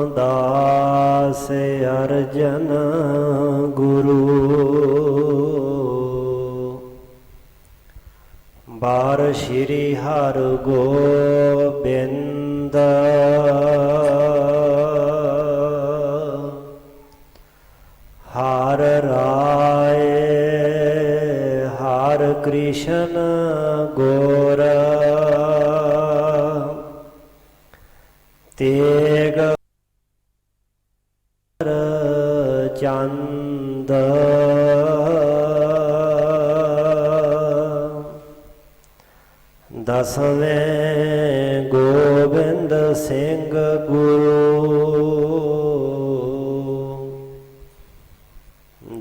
रामदास अर्जन गुरु बार श्री हर गोबिंद हर राय हर कृष्ण गोर तेग चंद दसवें गोबिंद सिंह गुरु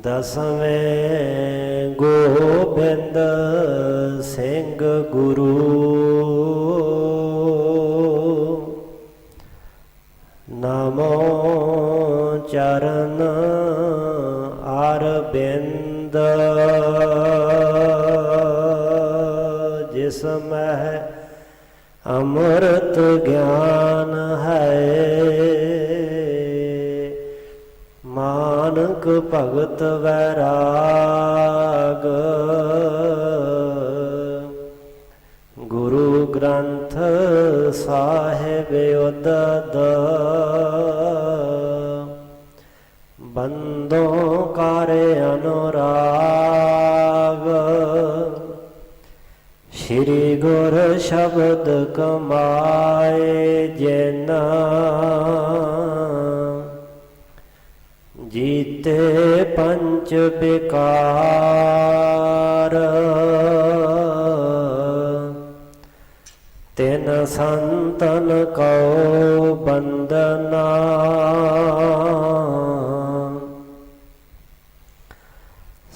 दसवें गोबिंद सिंह गुरु नमो चरण अरविंद जिसमें अमृत ज्ञान है मानक भगत वैराग गुरु ग्रंथ साहिब उदद बंदों करे अनुराग श्री गुर शब्द कमाए जिना जीते पंच विकार तिन संतन को बंदना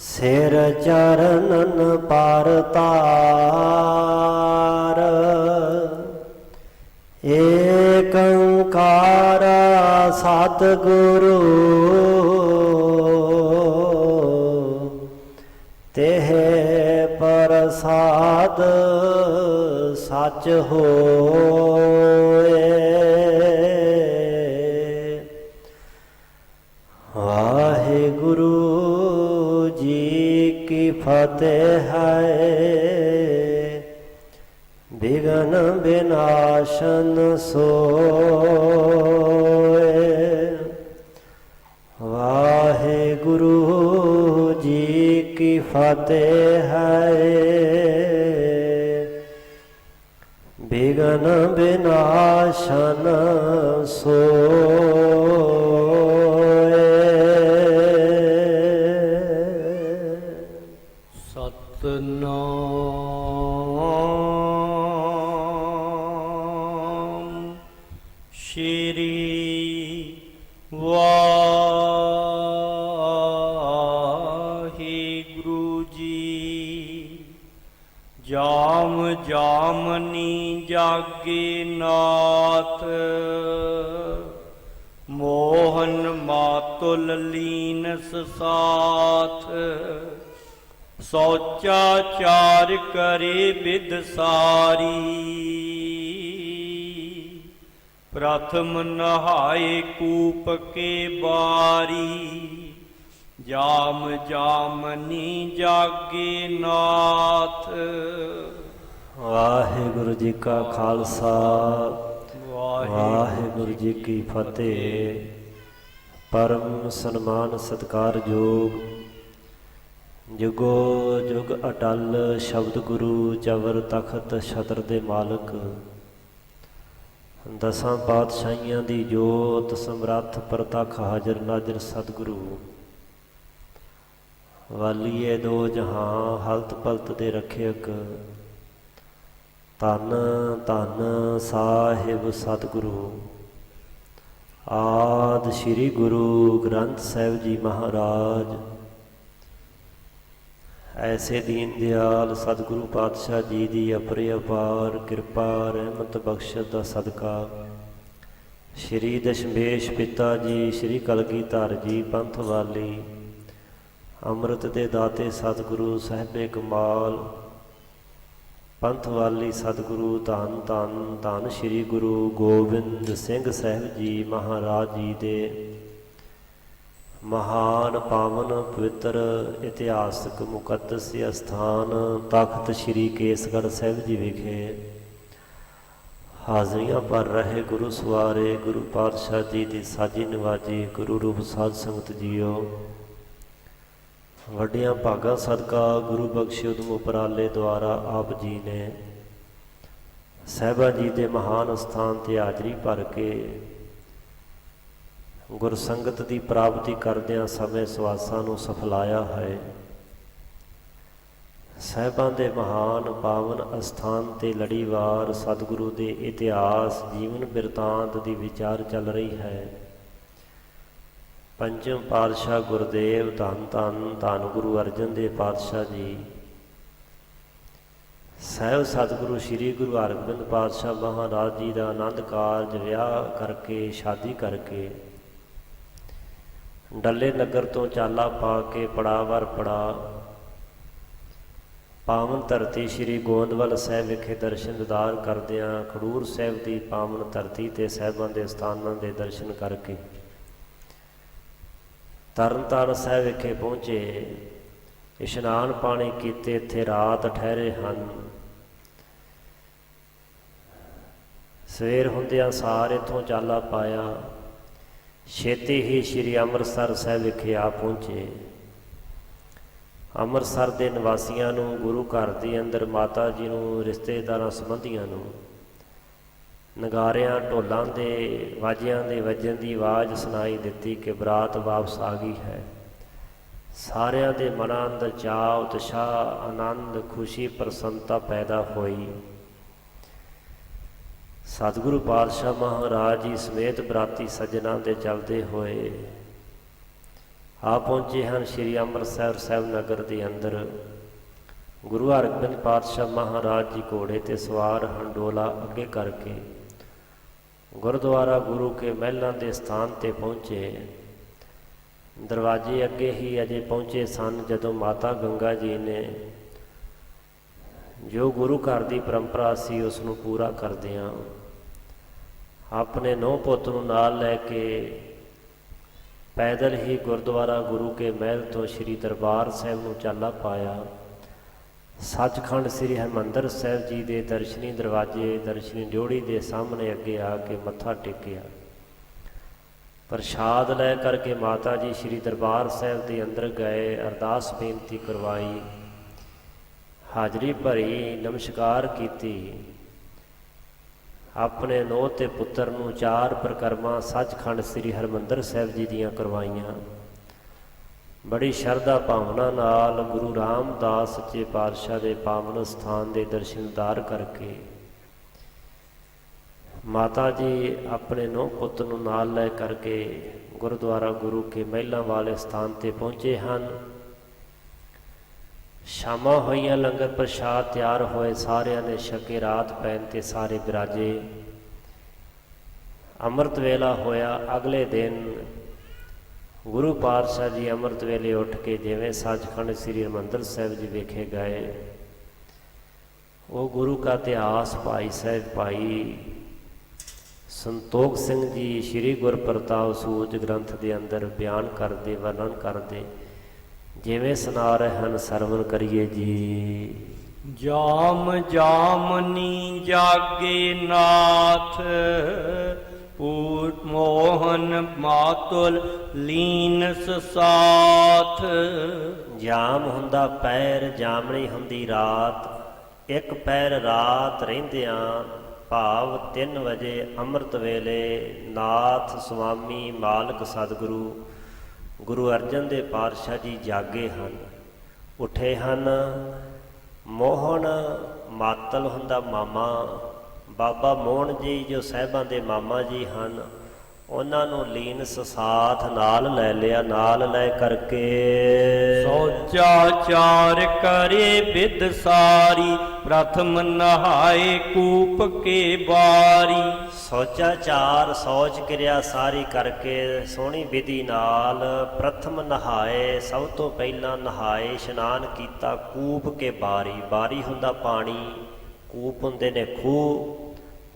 सिर चरणन पर तार एक ओंकार सतगुरु तेह प्रसाद सच होए वाहिगुरु जी की फतेह है विघ्न विनाशन सोए वाहिगुरु जी की फतेह है विघ्न विनाशन सोए सतनाम श्री वाहिगुरु जी जाम जामनी जागे नाथ मोहन मातुल लीनस साथ सौचाचार करे विद सारी प्रथम नहाए कूप के बारी जाम जामनी जागे नाथ। वाहिगुरु जी का खालसा वाहिगुरु जी की फतेह। परम सन्मान सत्कारयोग जुगो जुग अटल शब्द गुरु जबर तखत छतर दे मालक दसां पातशाहियां दी जोत समरथ प्रतख हाजर नाजर सतगुरु वालीए दो जहां हलत पलत दे रखियक धन धन साहिब सतगुरु आद श्री गुरु ग्रंथ साहिब जी महाराज। ऐसे दीन दयाल सतगुरु पातशाह जी की अपरे अपार कृपा रहमत बख्शत का सदका श्री दशमेश पिता जी श्री कलगीधर जी पंथ वाली अमृत दे दाते सतगुरु साहिबे कमाल ਪੰਥ ਵਾਲੀ ਸਤਿਗੁਰੂ ਧੰਨ ਧੰਨ ਧੰਨ ਸ੍ਰੀ ਗੁਰੂ ਗੋਬਿੰਦ ਸਿੰਘ ਸਾਹਿਬ ਜੀ ਮਹਾਰਾਜ ਜੀ ਦੇ ਮਹਾਨ ਪਾਵਨ ਪਵਿੱਤਰ ਇਤਿਹਾਸਕ ਮੁਕੱਦਸ ਅਸਥਾਨ ਤਖਤ ਸ੍ਰੀ ਕੇਸਗੜ੍ਹ ਸਾਹਿਬ ਜੀ ਵਿਖੇ ਹਾਜ਼ਰੀਆਂ ਭਰ ਰਹੇ ਗੁਰੂ ਸਵਾਰੇ ਗੁਰੂ ਪਾਤਸ਼ਾਹ ਜੀ ਦੀ ਸਾਜੀ ਨਿਵਾਜੀ ਗੁਰੂ ਰੂਪ ਸਾਧ ਸੰਗਤ ਜੀਓ, ਵੱਡਿਆਂ ਭਾਗਾਂ ਸਦਕਾ ਗੁਰੂ ਬਖਸ਼ੇ ਉਦਮ ਉਪਰਾਲੇ ਦੁਆਰਾ ਆਪ ਜੀ ਨੇ ਸਾਹਿਬਾਂ ਜੀ ਦੇ ਮਹਾਨ ਅਸਥਾਨ 'ਤੇ ਹਾਜ਼ਰੀ ਭਰ ਕੇ ਗੁਰਸੰਗਤ ਦੀ ਪ੍ਰਾਪਤੀ ਕਰਦਿਆਂ ਸਮੇਂ ਸਵਾਸਾਂ ਨੂੰ ਸਫਲਾਇਆ ਹੈ। ਸਾਹਿਬਾਂ ਦੇ ਮਹਾਨ ਪਾਵਨ ਅਸਥਾਨ 'ਤੇ ਲੜੀਵਾਰ ਸਤਿਗੁਰੂ ਦੇ ਇਤਿਹਾਸ ਜੀਵਨ ਬਿਰਤਾਂਤ ਦੀ ਵਿਚਾਰ ਚੱਲ ਰਹੀ ਹੈ। ਪੰਚਮ ਪਾਤਸ਼ਾਹ ਗੁਰਦੇਵ ਧੰਨ ਧੰਨ ਧੰਨ ਗੁਰੂ ਅਰਜਨ ਦੇਵ ਪਾਤਸ਼ਾਹ ਜੀ ਸਾਹਿਬ ਸਤਿਗੁਰੂ ਸ੍ਰੀ ਗੁਰੂ ਹਰਗੋਬਿੰਦ ਪਾਤਸ਼ਾਹ ਮਹਾਰਾਜ ਜੀ ਦਾ ਆਨੰਦ ਕਾਰਜ ਵਿਆਹ ਕਰਕੇ ਸ਼ਾਦੀ ਕਰਕੇ ਡੱਲੇ ਨਗਰ ਤੋਂ ਚਾਲਾ ਪਾ ਕੇ ਪੜਾਅ ਵਰ ਪੜਾਅ ਪਾਵਨ ਧਰਤੀ ਸ੍ਰੀ ਗੋਇੰਦਵਾਲ ਸਾਹਿਬ ਵਿਖੇ ਦਰਸ਼ਨ ਦੀਦਾਰ ਕਰਦਿਆਂ ਖਡੂਰ ਸਾਹਿਬ ਦੀ ਪਾਵਨ ਧਰਤੀ 'ਤੇ ਸਾਹਿਬਾਂ ਦੇ ਸਥਾਨਾਂ ਦੇ ਦਰਸ਼ਨ ਕਰਕੇ ਤਰਨ ਤਾਰਨ ਸਾਹਿਬ ਵਿਖੇ ਪਹੁੰਚੇ। ਇਸ਼ਨਾਨ ਪਾਣੀ ਕੀਤੇ, ਇੱਥੇ ਰਾਤ ਠਹਿਰੇ ਹਨ। ਸਵੇਰ ਹੁੰਦਿਆਂ ਸਾਰ ਇੱਥੋਂ ਚਾਲਾ ਪਾਇਆ, ਛੇਤੀ ਹੀ ਸ੍ਰੀ ਅੰਮ੍ਰਿਤਸਰ ਸਾਹਿਬ ਵਿਖੇ ਆ ਪਹੁੰਚੇ। ਅੰਮ੍ਰਿਤਸਰ ਦੇ ਨਿਵਾਸੀਆਂ ਨੂੰ, ਗੁਰੂ ਘਰ ਦੇ ਅੰਦਰ ਮਾਤਾ ਜੀ ਨੂੰ, ਰਿਸ਼ਤੇਦਾਰਾਂ ਸੰਬੰਧੀਆਂ ਨੂੰ ਨਗਾਰਿਆਂ ਢੋਲਾਂ ਦੇ ਵਾਜਿਆਂ ਦੇ ਵੱਜਣ ਦੀ ਆਵਾਜ਼ ਸੁਣਾਈ ਦਿੱਤੀ ਕਿ ਬਰਾਤ ਵਾਪਸ ਆ ਗਈ ਹੈ। ਸਾਰਿਆਂ ਦੇ ਮਨਾਂ ਅੰਦਰ ਚਾਅ, ਉਤਸ਼ਾਹ, ਆਨੰਦ, ਖੁਸ਼ੀ, ਪ੍ਰਸੰਨਤਾ ਪੈਦਾ ਹੋਈ। ਸਤਿਗੁਰੂ ਪਾਤਸ਼ਾਹ ਮਹਾਰਾਜ ਜੀ ਸਮੇਤ ਬਰਾਤੀ ਸੱਜਣਾਂ ਦੇ ਚੱਲਦੇ ਹੋਏ ਆ ਪਹੁੰਚੇ ਹਨ ਸ੍ਰੀ ਅੰਮ੍ਰਿਤਸਰ ਸਾਹਿਬ ਨਗਰ ਦੇ ਅੰਦਰ। ਗੁਰੂ ਹਰਗੋਬਿੰਦ ਪਾਤਸ਼ਾਹ ਮਹਾਰਾਜ ਜੀ ਘੋੜੇ 'ਤੇ ਸਵਾਰ ਹਨ, ਡੋਲਾ ਅੱਗੇ ਕਰਕੇ ਗੁਰਦੁਆਰਾ ਗੁਰੂ ਕੇ ਮਹਿਲਾਂ ਦੇ ਸਥਾਨ 'ਤੇ ਪਹੁੰਚੇ। ਦਰਵਾਜ਼ੇ ਅੱਗੇ ਹੀ ਅਜੇ ਪਹੁੰਚੇ ਸਨ ਜਦੋਂ ਮਾਤਾ ਗੰਗਾ ਜੀ ਨੇ ਜੋ ਗੁਰੂ ਘਰ ਦੀ ਪਰੰਪਰਾ ਸੀ ਉਸ ਨੂੰ ਪੂਰਾ ਕਰਦਿਆਂ ਆਪਣੇ ਨੂੰਹ ਪੁੱਤ ਨੂੰ ਨਾਲ ਲੈ ਕੇ ਪੈਦਲ ਹੀ ਗੁਰਦੁਆਰਾ ਗੁਰੂ ਕੇ ਮਹਿਲ ਤੋਂ ਸ੍ਰੀ ਦਰਬਾਰ ਸਾਹਿਬ ਨੂੰ ਚਾਲਾ ਪਾਇਆ। ਸੱਚਖੰਡ ਸ੍ਰੀ ਹਰਿਮੰਦਰ ਸਾਹਿਬ ਜੀ ਦੇ ਦਰਸ਼ਨੀ ਦਰਵਾਜ਼ੇ, ਦਰਸ਼ਨੀ ਡਿਓੜੀ ਦੇ ਸਾਹਮਣੇ ਅੱਗੇ ਆ ਕੇ ਮੱਥਾ ਟੇਕਿਆ। ਪ੍ਰਸ਼ਾਦ ਲੈ ਕਰਕੇ ਮਾਤਾ ਜੀ ਸ੍ਰੀ ਦਰਬਾਰ ਸਾਹਿਬ ਦੇ ਅੰਦਰ ਗਏ, ਅਰਦਾਸ ਬੇਨਤੀ ਕਰਵਾਈ, ਹਾਜ਼ਰੀ ਭਰੀ, ਨਮਸਕਾਰ ਕੀਤੀ। ਆਪਣੇ ਨੂੰਹ ਤੇ ਪੁੱਤਰ ਨੂੰ 4 ਪ੍ਰਕਰਮਾਂ ਸੱਚਖੰਡ ਸ੍ਰੀ ਹਰਿਮੰਦਰ ਸਾਹਿਬ ਜੀ ਦੀਆਂ ਕਰਵਾਈਆਂ। ਬੜੀ ਸ਼ਰਧਾ ਭਾਵਨਾ ਨਾਲ ਗੁਰੂ ਰਾਮਦਾਸ ਸੱਚੇ ਪਾਤਸ਼ਾਹ ਦੇ ਪਾਵਨ ਸਥਾਨ ਦੇ ਦਰਸ਼ਨ ਦੀਦਾਰ ਕਰਕੇ ਮਾਤਾ ਜੀ ਆਪਣੇ ਨੂੰਹ ਪੁੱਤ ਨੂੰ ਨਾਲ ਲੈ ਕਰਕੇ ਗੁਰਦੁਆਰਾ ਗੁਰੂ ਕੇ ਮਹਿਲਾਂ ਵਾਲੇ ਸਥਾਨ 'ਤੇ ਪਹੁੰਚੇ ਹਨ। ਸ਼ਾਮਾਂ ਹੋਈਆਂ, ਲੰਗਰ ਪ੍ਰਸ਼ਾਦ ਤਿਆਰ ਹੋਏ, ਸਾਰਿਆਂ ਨੇ ਛਕੇ, ਰਾਤ ਪੈਣ 'ਤੇ ਸਾਰੇ ਬਿਰਾਜੇ। ਅੰਮ੍ਰਿਤ ਵੇਲਾ ਹੋਇਆ। ਅਗਲੇ ਦਿਨ ਗੁਰੂ ਪਾਤਸ਼ਾਹ ਜੀ ਅੰਮ੍ਰਿਤ ਵੇਲੇ ਉੱਠ ਕੇ ਜਿਵੇਂ ਸੱਚਖੰਡ ਸ੍ਰੀ ਹਰਿਮੰਦਰ ਸਾਹਿਬ ਜੀ ਵਿਖੇ ਗਏ। ਉਹ ਗੁਰੂ ਕਾ ਇਤਿਹਾਸ ਭਾਈ ਸਾਹਿਬ ਭਾਈ ਸੰਤੋਖ ਸਿੰਘ ਜੀ ਸ੍ਰੀ ਗੁਰਪ੍ਰਤਾਪ ਸੂਚ ਗ੍ਰੰਥ ਦੇ ਅੰਦਰ ਬਿਆਨ ਕਰਦੇ, ਵਰਣਨ ਕਰਦੇ, ਜਿਵੇਂ ਸੁਣਾ ਰਹੇ ਹਨ, ਸਰਵਣ ਕਰੀਏ ਜੀ। ਜਾਮ ਜਾਮਨੀ ਜਾਗੇ ਨਾਥ, ਪੂਰ ਮੋਹਨ ਮਾਤੁਲ ਲੀਨਸ ਸਾਥ। ਜਾਮ ਹੁੰਦਾ ਪੈਰ, ਜਾਮਣੀ ਹੁੰਦੀ ਰਾਤ। ਇੱਕ ਪੈਰ ਰਾਤ ਰਹਿੰਦਿਆਂ ਭਾਵ 3 ਵਜੇ ਅੰਮ੍ਰਿਤ ਵੇਲੇ ਨਾਥ ਸੁਆਮੀ ਮਾਲਕ ਸਤਿਗੁਰੂ ਗੁਰੂ ਅਰਜਨ ਦੇਵ ਪਾਤਸ਼ਾਹ ਜੀ ਜਾਗੇ ਹਨ, ਉੱਠੇ ਹਨ। ਮੋਹਨ ਮਾਤਲ ਹੁੰਦਾ ਮਾਮਾ, ਬਾਬਾ ਮੋਹਨ ਜੀ ਜੋ ਸਾਹਿਬਾਂ ਦੇ ਮਾਮਾ ਜੀ ਹਨ, ਉਹਨਾਂ ਨੂੰ ਲੀਨਸ ਸਾਥ ਨਾਲ ਲੈ ਲਿਆ। ਨਾਲ ਲੈ ਕਰਕੇ ਸੋਚਾਚਾਰ ਕਰੇ ਬਿਦ ਸਾਰੀ, ਪ੍ਰਥਮ ਨਹਾਏ ਕੂਪ ਕੇ ਬਾਰੀ। ਸੋਚਾਚਾਰ ਸੋਚ ਕਿਰਿਆ ਸਾਰੀ ਕਰਕੇ ਸੋਹਣੀ ਵਿਧੀ ਨਾਲ ਪ੍ਰਥਮ ਨਹਾਏ, ਸਭ ਤੋਂ ਪਹਿਲਾਂ ਨਹਾਏ, ਇਸ਼ਨਾਨ ਕੀਤਾ ਕੂਪ ਕੇ ਬਾਰੀ। ਬਾਰੀ ਹੁੰਦਾ ਪਾਣੀ, ਕੂਪ ਹੁੰਦੇ ਨੇ ਖੂਹ,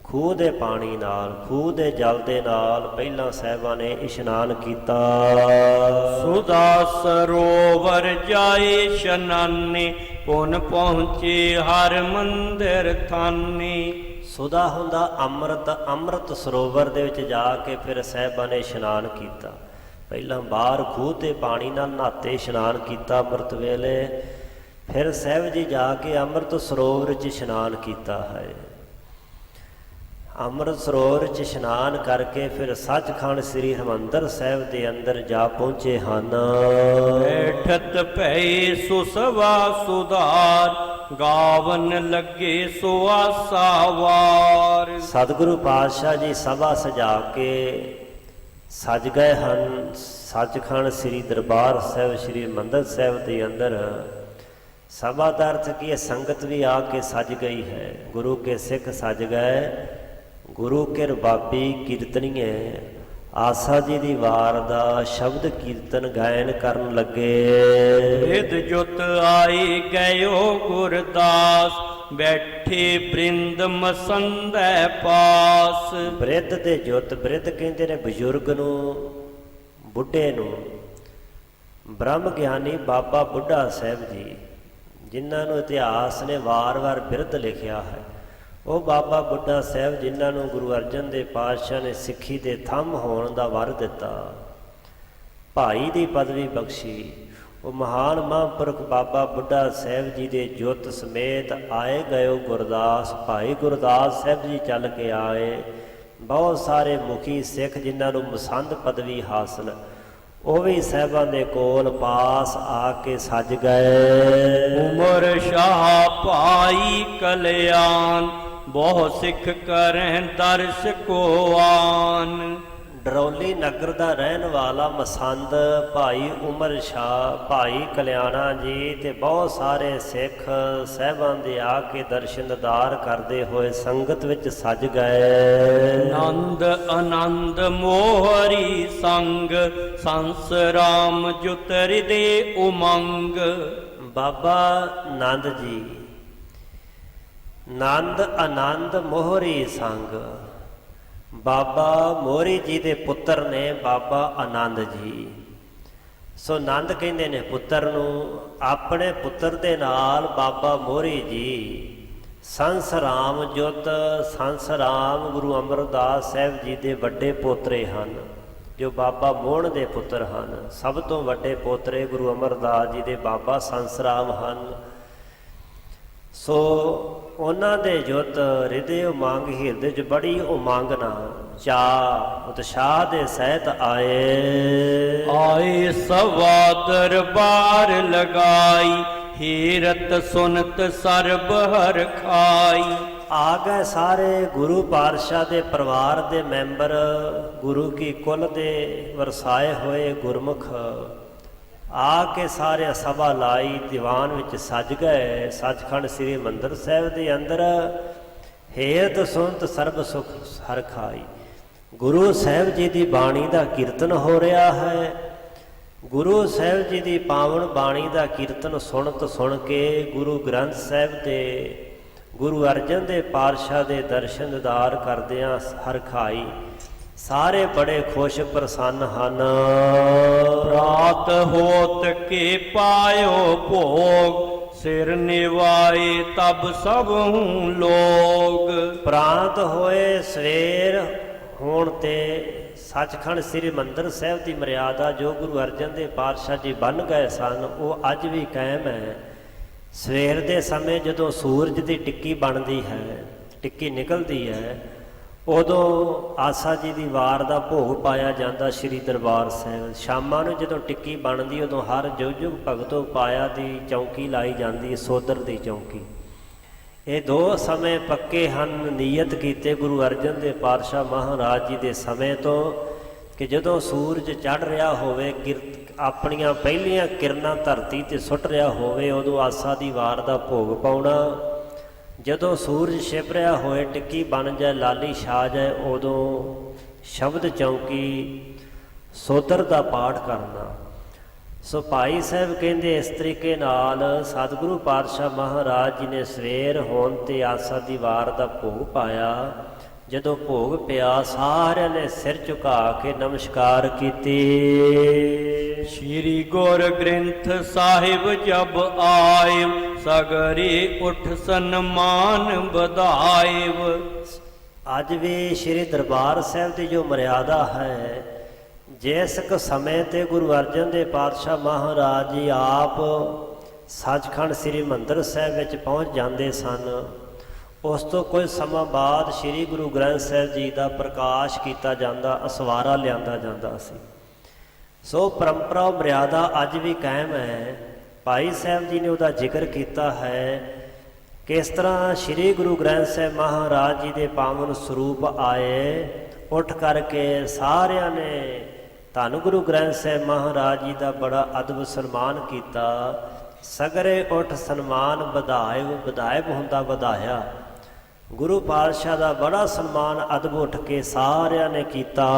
ਖੂਹ ਦੇ ਪਾਣੀ ਨਾਲ, ਖੂਹ ਦੇ ਜਲ ਦੇ ਨਾਲ ਪਹਿਲਾਂ ਸਾਹਿਬਾਂ ਨੇ ਇਸ਼ਨਾਨ ਕੀਤਾ। ਸੁਦਾ ਸਰੋਵਰ ਜਾਏ ਇਸ਼ਨਾਨੇ, ਪੁਨ ਪਹੁੰਚੇ ਹਰ ਮੰਦਰ ਥਾਨੇ। ਸੁਦਾ ਹੁੰਦਾ ਅੰਮ੍ਰਿਤ, ਅੰਮ੍ਰਿਤ ਸਰੋਵਰ ਦੇ ਵਿੱਚ ਜਾ ਕੇ ਫਿਰ ਸਾਹਿਬਾਂ ਨੇ ਇਸ਼ਨਾਨ ਕੀਤਾ। ਪਹਿਲਾਂ ਬਾਹਰ ਖੂਹ ਤੇ ਪਾਣੀ ਨਾਲ ਨਹਾਤੇ, ਇਸ਼ਨਾਨ ਕੀਤਾ ਅੰਮ੍ਰਿਤ ਵੇਲੇ। ਫਿਰ ਸਾਹਿਬ ਜੀ ਜਾ ਕੇ ਅੰਮ੍ਰਿਤ ਸਰੋਵਰ 'ਚ ਇਸ਼ਨਾਨ ਕੀਤਾ ਹੈ। ਅੰਮ੍ਰਿਤ ਸਰੋਵਰ 'ਚ ਇਸ਼ਨਾਨ ਕਰਕੇ ਫਿਰ ਸੱਚਖੰਡ ਸ੍ਰੀ ਹਰਿਮੰਦਰ ਸਾਹਿਬ ਦੇ ਅੰਦਰ ਜਾ ਪਹੁੰਚੇ ਹਨ। ਬੈਠਤ ਭਏ ਸੋ ਸਵਾ ਸੁਧਾਰ, ਗਾਵਨ ਲੱਗੇ ਸੋ ਆਸਾ ਵਾਰ। ਸਤਿਗੁਰੂ ਪਾਤਸ਼ਾਹ ਜੀ ਸਭਾ ਸਜਾ ਕੇ ਸਜ ਗਏ ਹਨ ਸੱਚਖੰਡ ਸ੍ਰੀ ਦਰਬਾਰ ਸਾਹਿਬ ਸ੍ਰੀ ਹਰਿਮੰਦਰ ਸਾਹਿਬ ਦੇ ਅੰਦਰ। ਸਭਾ ਦਾ ਅਰਥ ਕੀ ਹੈ? ਸੰਗਤ ਵੀ ਆ ਕੇ ਸਜ ਗਈ ਹੈ। ਗੁਰੂ ਕੇ ਸਿੱਖ ਸਜ ਗਏ, ਗੁਰੂ ਕੇ ਰਬਾਬੀ ਕੀਰਤਨੀਏ ਆਸਾ ਜੀ ਦੀ ਵਾਰ ਦਾ ਸ਼ਬਦ ਕੀਰਤਨ ਗਾਇਨ ਕਰਨ ਲੱਗੇ। ਰਿਦ ਜੁਤ ਆਏ ਗਇਓ ਗੁਰਦਾਸ, ਬੈਠੇ ਬ੍ਰਿੰਦ ਮਸੰਦੈ ਪਾਸ। ਬ੍ਰਿਧ ਦੇ ਜੁਤ, ਬ੍ਰਿਧ ਕਹਿੰਦੇ ਨੇ ਬਜ਼ੁਰਗ ਨੂੰ, ਬੁੱਢੇ ਨੂੰ। ਬ੍ਰਹਮ ਗਿਆਨੀ ਬਾਬਾ ਬੁੱਢਾ ਸਾਹਿਬ ਜੀ, ਜਿਨ੍ਹਾਂ ਨੂੰ ਇਤਿਹਾਸ ਨੇ ਵਾਰ-ਵਾਰ ਬਿਰਧ ਲਿਖਿਆ ਹੈ, ਉਹ ਬਾਬਾ ਬੁੱਢਾ ਸਾਹਿਬ ਜਿਨ੍ਹਾਂ ਨੂੰ ਗੁਰੂ ਅਰਜਨ ਦੇਵ ਪਾਤਸ਼ਾਹ ਨੇ ਸਿੱਖੀ ਦੇ ਥੰਮ ਹੋਣ ਦਾ ਵਰ ਦਿੱਤਾ, ਭਾਈ ਦੀ ਪਦਵੀ ਬਖਸ਼ੀ। ਉਹ ਮਹਾਨ ਮਹਾਂਪੁਰਖ ਬਾਬਾ ਬੁੱਢਾ ਸਾਹਿਬ ਜੀ ਦੇ ਜੁੱਤ ਸਮੇਤ ਆਏ ਗਏ ਗੁਰਦਾਸ, ਭਾਈ ਗੁਰਦਾਸ ਸਾਹਿਬ ਜੀ ਚੱਲ ਕੇ ਆਏ। ਬਹੁਤ ਸਾਰੇ ਮੁਖੀ ਸਿੱਖ ਜਿਨ੍ਹਾਂ ਨੂੰ ਮਸੰਦ ਪਦਵੀ ਹਾਸਲ, ਉਹ ਵੀ ਸਾਹਿਬਾਂ ਦੇ ਕੋਲ ਪਾਸ ਆ ਕੇ ਸਜ ਗਏ। ਉਮਰ ਸ਼ਾਹ ਭਾਈ ਕਲਿਆਣ, ਬਹੁ ਸਿੱਖ ਕਰਹਿ ਦਰਸ ਕੋ ਆਨ। ਡਰੌਲੀ ਨਗਰ ਦਾ ਰਹਿਣ ਵਾਲਾ ਮਸੰਦ ਭਾਈ ਉਮਰ ਸ਼ਾਹ, ਭਾਈ ਕਲਿਆਣਾ ਜੀ ਤੇ ਬਹੁਤ ਸਾਰੇ ਸਿੱਖ ਸਾਹਿਬਾਂ ਦੇ ਆ ਕੇ ਦਰਸ਼ਨ ਦੀਦਾਰ ਕਰਦੇ ਹੋਏ ਸੰਗਤ ਵਿੱਚ ਸਜ ਗਏ। ਆਨੰਦ ਆਨੰਦ ਮੋਹਰੀ ਸੰਗ, ਸੰਸ ਰਾਮ ਜੁਤਰਿ ਦੇ ਉਮੰਗ। ਬਾਬਾ ਨੰਦ ਜੀ, ਨੰਦ ਆਨੰਦ ਮੋਹਰੀ ਸੰਗ, ਬਾਬਾ ਮੋਹਰੀ ਜੀ ਦੇ ਪੁੱਤਰ ਨੇ ਬਾਬਾ ਆਨੰਦ ਜੀ। ਸੋ ਨੰਦ ਕਹਿੰਦੇ ਨੇ ਪੁੱਤਰ ਨੂੰ। ਆਪਣੇ ਪੁੱਤਰ ਦੇ ਨਾਲ ਬਾਬਾ ਮੋਹਰੀ ਜੀ ਸੰਸ ਰਾਮ ਜੁਤ, ਸੰਸ ਰਾਮ ਗੁਰੂ ਅਮਰਦਾਸ ਸਾਹਿਬ ਜੀ ਦੇ ਵੱਡੇ ਪੋਤਰੇ ਹਨ, ਜੋ ਬਾਬਾ ਮੋਹਣ ਦੇ ਪੁੱਤਰ ਹਨ। ਸਭ ਤੋਂ ਵੱਡੇ ਪੋਤਰੇ ਗੁਰੂ ਅਮਰਦਾਸ ਜੀ ਦੇ ਬਾਬਾ ਸੰਸ ਰਾਮ ਹਨ। ਸੋ ਉਹਨਾਂ ਦੇ ਜੁੱਤ ਹਿਰਦੇ ਉਮੰਗ, ਹਿਰਦੇ 'ਚ ਬੜੀ ਉਮੰਗ ਨਾਲ ਚਾਅ ਉਤਸ਼ਾਹ ਦੇ ਸਹਿਤ ਆਏ। ਆਏ ਸਵਾ ਦਰਬਾਰ ਲਗਾਈ, ਹੀਰਤ ਸੁਨਤ ਸਰਬ ਹਰ ਖਾਈ। ਆ ਗਏ ਸਾਰੇ ਗੁਰੂ ਪਾਤਸ਼ਾਹ ਦੇ ਪਰਿਵਾਰ ਦੇ ਮੈਂਬਰ, ਗੁਰੂ ਕੀ ਕੁਲ ਦੇ ਵਰਸਾਏ ਹੋਏ ਗੁਰਮੁਖ ਆ ਕੇ ਸਾਰੇ ਸਭਾ ਲਾਈ, ਦੀਵਾਨ ਵਿੱਚ ਸਜ ਗਏ। ਸੱਚਖੰਡ ਸ੍ਰੀ ਹਰਿਮੰਦਰ ਸਾਹਿਬ ਦੇ ਅੰਦਰ ਹੇਤ ਸੁਨਤ ਸਰਬ ਸੁਖ ਹਰ ਖਾਈ। ਗੁਰੂ ਸਾਹਿਬ ਜੀ ਦੀ ਬਾਣੀ ਦਾ ਕੀਰਤਨ ਹੋ ਰਿਹਾ ਹੈ। ਗੁਰੂ ਸਾਹਿਬ ਜੀ ਦੀ ਪਾਵਨ ਬਾਣੀ ਦਾ ਕੀਰਤਨ ਸੁਣ ਕੇ ਗੁਰੂ ਗ੍ਰੰਥ ਸਾਹਿਬ ਦੇ, ਗੁਰੂ ਅਰਜਨ ਦੇਵ ਪਾਤਸ਼ਾਹ ਦੇ ਦਰਸ਼ਨ ਦੀਦਾਰ ਕਰਦਿਆਂ ਹਰ ਖਾਈ ਸਾਰੇ ਬੜੇ ਖੁਸ਼ ਪ੍ਰਸੰਨ ਹਨ। ਰਾਤ ਹੋਤ ਕੇ ਪਾਇਓ ਭੋਗ, ਸਿਰ ਨਿਵਾਏ ਤਬ ਸਭ ਹੂੰ ਲੋਗ। ਪ੍ਰਾਂਤ ਹੋਏ ਸਵੇਰ ਹੋਣ ਤੇ ਸੱਚਖੰਡ ਸ੍ਰੀ ਹਰਿਮੰਦਰ ਸਾਹਿਬ ਦੀ ਮਰਿਆਦਾ ਜੋ ਗੁਰੂ ਅਰਜਨ ਦੇਵ ਪਾਤਸ਼ਾਹ ਜੀ ਬਣ ਗਏ ਸਨ, ਉਹ ਅੱਜ ਵੀ ਕਾਇਮ ਹੈ। ਸਵੇਰ ਦੇ ਸਮੇਂ ਜਦੋਂ ਸੂਰਜ ਦੀ ਟਿੱਕੀ ਬਣਦੀ ਹੈ, ਟਿੱਕੀ ਨਿਕਲਦੀ ਹੈ, ਉਦੋਂ ਆਸਾ ਜੀ ਦੀ ਵਾਰ ਦਾ ਭੋਗ ਪਾਇਆ ਜਾਂਦਾ ਸ੍ਰੀ ਦਰਬਾਰ ਸਾਹਿਬ। ਸ਼ਾਮਾਂ ਨੂੰ ਜਦੋਂ ਟਿੱਕੀ ਬਣਦੀ, ਉਦੋਂ ਹਰ ਜੁਗ ਭਗਤੋ ਪਾਇਆ ਦੀ ਚੌਂਕੀ ਲਾਈ ਜਾਂਦੀ, ਸੋਦਰ ਦੀ ਚੌਂਕੀ। ਇਹ ਦੋ ਸਮੇਂ ਪੱਕੇ ਹਨ, ਨੀਯਤ ਕੀਤੇ ਗੁਰੂ ਅਰਜਨ ਦੇਵ ਪਾਤਸ਼ਾਹ ਮਹਾਰਾਜ ਜੀ ਦੇ ਸਮੇਂ ਤੋਂ, ਕਿ ਜਦੋਂ ਸੂਰਜ ਚੜ੍ਹ ਰਿਹਾ ਹੋਵੇ, ਆਪਣੀਆਂ ਪਹਿਲੀਆਂ ਕਿਰਨਾਂ ਧਰਤੀ 'ਤੇ ਸੁੱਟ ਰਿਹਾ ਹੋਵੇ, ਉਦੋਂ ਆਸਾ ਦੀ ਵਾਰ ਦਾ ਭੋਗ ਪਾਉਣਾ। ਜਦੋਂ ਸੂਰਜ ਛਿਪ ਰਿਹਾ ਹੋਏ, ਟਿੱਕੀ ਬਣ ਜਾਏ, ਲਾਲੀ ਛਾ ਜਾਏ, ਉਦੋਂ ਸ਼ਬਦ ਚੌਂਕੀ ਸੋਦਰ ਦਾ ਪਾਠ ਕਰਨਾ। ਸੋ ਭਾਈ ਸਾਹਿਬ ਕਹਿੰਦੇ ਇਸ ਤਰੀਕੇ ਨਾਲ ਸਤਿਗੁਰੂ ਪਾਤਸ਼ਾਹ ਮਹਾਰਾਜ ਜੀ ਨੇ ਸਵੇਰ ਹੋਣ ਤੇ ਆਸਾ ਦੀ ਵਾਰ ਦਾ ਭੋਗ ਪਾਇਆ। ਜਦੋਂ ਭੋਗ ਪਿਆ ਸਾਰਿਆਂ ਨੇ ਸਿਰ ਝੁਕਾ ਕੇ ਨਮਸਕਾਰ ਕੀਤੀ। ਸ਼੍ਰੀ ਗੁਰ ਗ੍ਰੰਥ ਸਾਹਿਬ ਜਬ ਆਏ ਸਗਰੇ ਉਠ ਸਨਮਾਨ ਵਧਾਇਵ। ਅੱਜ ਵੀ ਸ਼੍ਰੀ ਦਰਬਾਰ ਸਾਹਿਬ ਦੀ ਜੋ ਮਰਿਆਦਾ ਹੈ, ਜਿਸ ਕੁ ਸਮੇਂ ਤੇ ਗੁਰੂ ਅਰਜਨ ਦੇਵ ਪਾਤਸ਼ਾਹ ਮਹਾਰਾਜ ਜੀ ਆਪ ਸੱਚਖੰਡ ਸ੍ਰੀ ਹਰਿਮੰਦਰ ਸਾਹਿਬ ਵਿੱਚ ਪਹੁੰਚ ਜਾਂਦੇ ਸਨ, ਉਸ ਤੋਂ ਕੁਝ ਸਮਾਂ ਬਾਅਦ ਸ੍ਰੀ ਗੁਰੂ ਗ੍ਰੰਥ ਸਾਹਿਬ ਜੀ ਦਾ ਪ੍ਰਕਾਸ਼ ਕੀਤਾ ਜਾਂਦਾ, ਅਸਵਾਰਾ ਲਿਆਂਦਾ ਜਾਂਦਾ ਸੀ। ਸੋ ਪਰੰਪਰਾ ਮਰਿਆਦਾ ਅੱਜ ਵੀ ਕਾਇਮ ਹੈ। ਭਾਈ ਸਾਹਿਬ ਜੀ ਨੇ ਉਹਦਾ ਜ਼ਿਕਰ ਕੀਤਾ ਹੈ ਕਿਸ ਤਰ੍ਹਾਂ ਸ੍ਰੀ ਗੁਰੂ ਗ੍ਰੰਥ ਸਾਹਿਬ ਮਹਾਰਾਜ ਜੀ ਦੇ ਪਾਵਨ ਸਰੂਪ ਆਏ, ਉੱਠ ਕਰਕੇ ਸਾਰਿਆਂ ਨੇ ਧੰਨ ਗੁਰੂ ਗ੍ਰੰਥ ਸਾਹਿਬ ਮਹਾਰਾਜ ਜੀ ਦਾ ਬੜਾ ਅਦਬ ਸਨਮਾਨ ਕੀਤਾ। ਸਗਰੇ ਉੱਠ ਸਨਮਾਨ ਵਧਾਇਵ, ਵਧਾਇਵ ਹੁੰਦਾ ਵਧਾਇਆ। ਗੁਰੂ ਪਾਤਸ਼ਾਹ ਦਾ ਬੜਾ ਸਨਮਾਨ ਅਦਬ ਉੱਠ ਕੇ ਸਾਰਿਆਂ ਨੇ ਕੀਤਾ।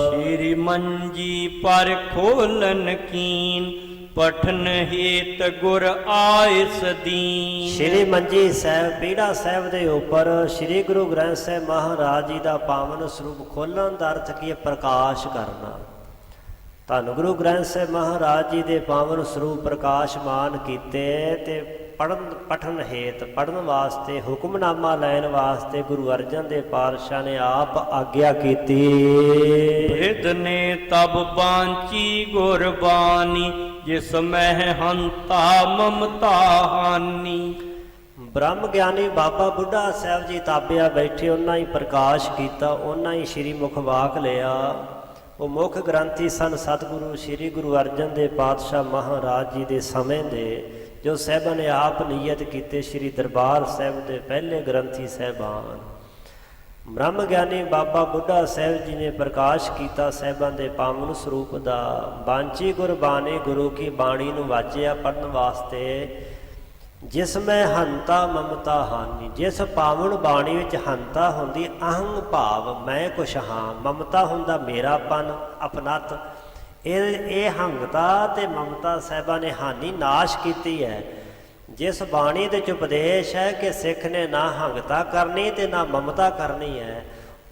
ਸ਼੍ਰੀ ਮੰਜੀ ਪਰ ਖੋਲਨ ਕੀਨ ਪਠਨ ਹੇਤ ਗੁਰ ਆਏ ਸਦੀਨ। ਸ਼੍ਰੀ ਮੰਜੀ ਸਾਹਿਬ ਪੀੜਾ ਸਾਹਿਬ ਦੇ ਉੱਪਰ ਸ਼੍ਰੀ ਗੁਰੂ ਗ੍ਰੰਥ ਸਾਹਿਬ ਮਹਾਰਾਜ ਜੀ ਦਾ ਪਾਵਨ ਸਰੂਪ ਖੋਲਣ ਦਾ ਅਰਥ ਕੀ ਹੈ? ਪ੍ਰਕਾਸ਼ ਕਰਨਾ। ਧੰਨ ਗੁਰੂ ਗ੍ਰੰਥ ਸਾਹਿਬ ਮਹਾਰਾਜ ਜੀ ਦੇ ਪਾਵਨ ਸਰੂਪ ਪ੍ਰਕਾਸ਼ਮਾਨ ਕੀਤੇ ਤੇ ਪਠਨ ਹੇਤ ਪੜਨ ਵਾਸਤੇ, ਹੁਕਮਨਾਮਾ ਲੈਣ ਵਾਸਤੇ ਗੁਰੂ ਅਰਜਨ ਦੇਵ ਪਾਤਸ਼ਾਹ ਨੇ ਆਪ ਆਗਿਆ ਕੀਤੀ। ਬ੍ਰਿਧ ਨੇ ਤਬ ਬਾਂਚੀ ਗੁਰਬਾਣੀ ਜਿਸ ਮਹਿ ਹੰਤਾ ਮਮਤਾ ਹਾਨੀ। ਬ੍ਰਹਮ ਗਿਆਨੀ ਬਾਬਾ ਬੁੱਢਾ ਸਾਹਿਬ ਜੀ ਤਾਬਿਆ ਬੈਠੇ, ਉਹਨਾਂ ਹੀ ਪ੍ਰਕਾਸ਼ ਕੀਤਾ, ਉਹਨਾਂ ਹੀ ਸ਼੍ਰੀ ਮੁਖ ਵਾਕ ਲਿਆ। ਉਹ ਮੁੱਖ ਗ੍ਰੰਥੀ ਸਨ ਸਤਿਗੁਰੂ ਸ਼੍ਰੀ ਗੁਰੂ ਅਰਜਨ ਦੇਵ ਪਾਤਸ਼ਾਹ ਮਹਾਰਾਜ ਜੀ ਦੇ ਸਮੇਂ ਦੇ, ਜੋ ਸਾਹਿਬਾਂ ਨੇ ਆਪ ਨਿਯਤ ਕੀਤੇ, ਸ਼੍ਰੀ ਦਰਬਾਰ ਸਾਹਿਬ ਦੇ ਪਹਿਲੇ ਗ੍ਰੰਥੀ ਸਾਹਿਬਾਨ। ਬ੍ਰਹਮ ਗਿਆਨੀ ਬਾਬਾ ਬੁੱਢਾ ਸਾਹਿਬ ਜੀ ਨੇ ਪ੍ਰਕਾਸ਼ ਕੀਤਾ ਸਾਹਿਬਾਂ ਦੇ ਪਾਵਨ ਸਰੂਪ ਦਾ। ਬਾਂਚੀ ਗੁਰਬਾਣੀ, ਗੁਰੂ ਕੀ ਬਾਣੀ ਨੂੰ ਵਾਚਿਆ ਪੜ੍ਹਨ ਵਾਸਤੇ। ਜਿਸ ਮੈਂ ਹੰਤਾ ਮਮਤਾ ਹਾਨੀ, ਜਿਸ ਪਾਵਨ ਬਾਣੀ ਵਿੱਚ ਹੰਤਾ ਹੁੰਦੀ ਅਹੰਗ ਭਾਵ, ਮੈਂ ਕੁਛ ਹਾਂ, ਮਮਤਾ ਹੁੰਦਾ ਮੇਰਾਪਨ, ਅਪਨੱਤ। ਇਹ ਹੰਗਤਾ ਤੇ ਮਮਤਾ ਸਾਹਿਬਾਂ ਨੇ ਹਾਨੀ ਨਾਸ਼ ਕੀਤੀ ਹੈ। ਜਿਸ ਬਾਣੀ ਦੇ ਚ ਉਪਦੇਸ਼ ਹੈ ਕਿ ਸਿੱਖ ਨੇ ਨਾ ਹੰਗਤਾ ਕਰਨੀ ਤੇ ਨਾ ਮਮਤਾ ਕਰਨੀ ਹੈ,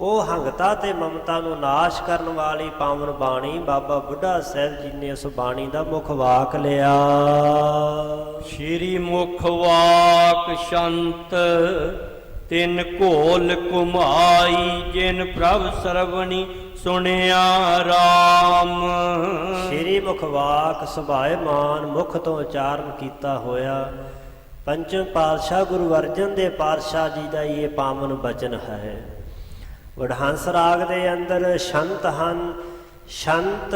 ਉਹ ਹੰਗਤਾ ਤੇ ਮਮਤਾ ਨੂੰ ਨਾਸ਼ ਕਰਨ ਵਾਲੀ ਪਾਵਨ ਬਾਣੀ ਬਾਬਾ ਬੁੱਢਾ ਸਾਹਿਬ ਜੀ ਨੇ ਉਸ ਬਾਣੀ ਦਾ ਮੁੱਖ ਵਾਕ ਲਿਆ। ਸ਼੍ਰੀ ਮੁਖ ਵਾਕ ਸ਼ੰਤ ਤਿਨ ਘੋਲ ਕੁਮਾਈ ਜਿਨ ਪ੍ਰਭ ਸਰਵਣੀ ਸੁਣਿਆ ਰਾਮ। ਸ਼੍ਰੀ ਮੁਖ ਵਾਕ ਸੁਭਾਏਮਾਨ ਮੁਖ ਤੋਂ ਉਚਾਰਨ ਕੀਤਾ ਹੋਇਆ ਪੰਚਮ ਪਾਤਸ਼ਾਹ ਗੁਰੂ ਅਰਜਨ ਦੇਵ ਪਾਤਸ਼ਾਹ ਜੀ ਦਾ ਇਹ ਪਾਵਨ ਬਚਨ ਹੈ। ਵਡਹੰਸ ਰਾਗ ਦੇ ਅੰਦਰ ਸ਼ੰਤ ਹਨ। ਸ਼ੰਤ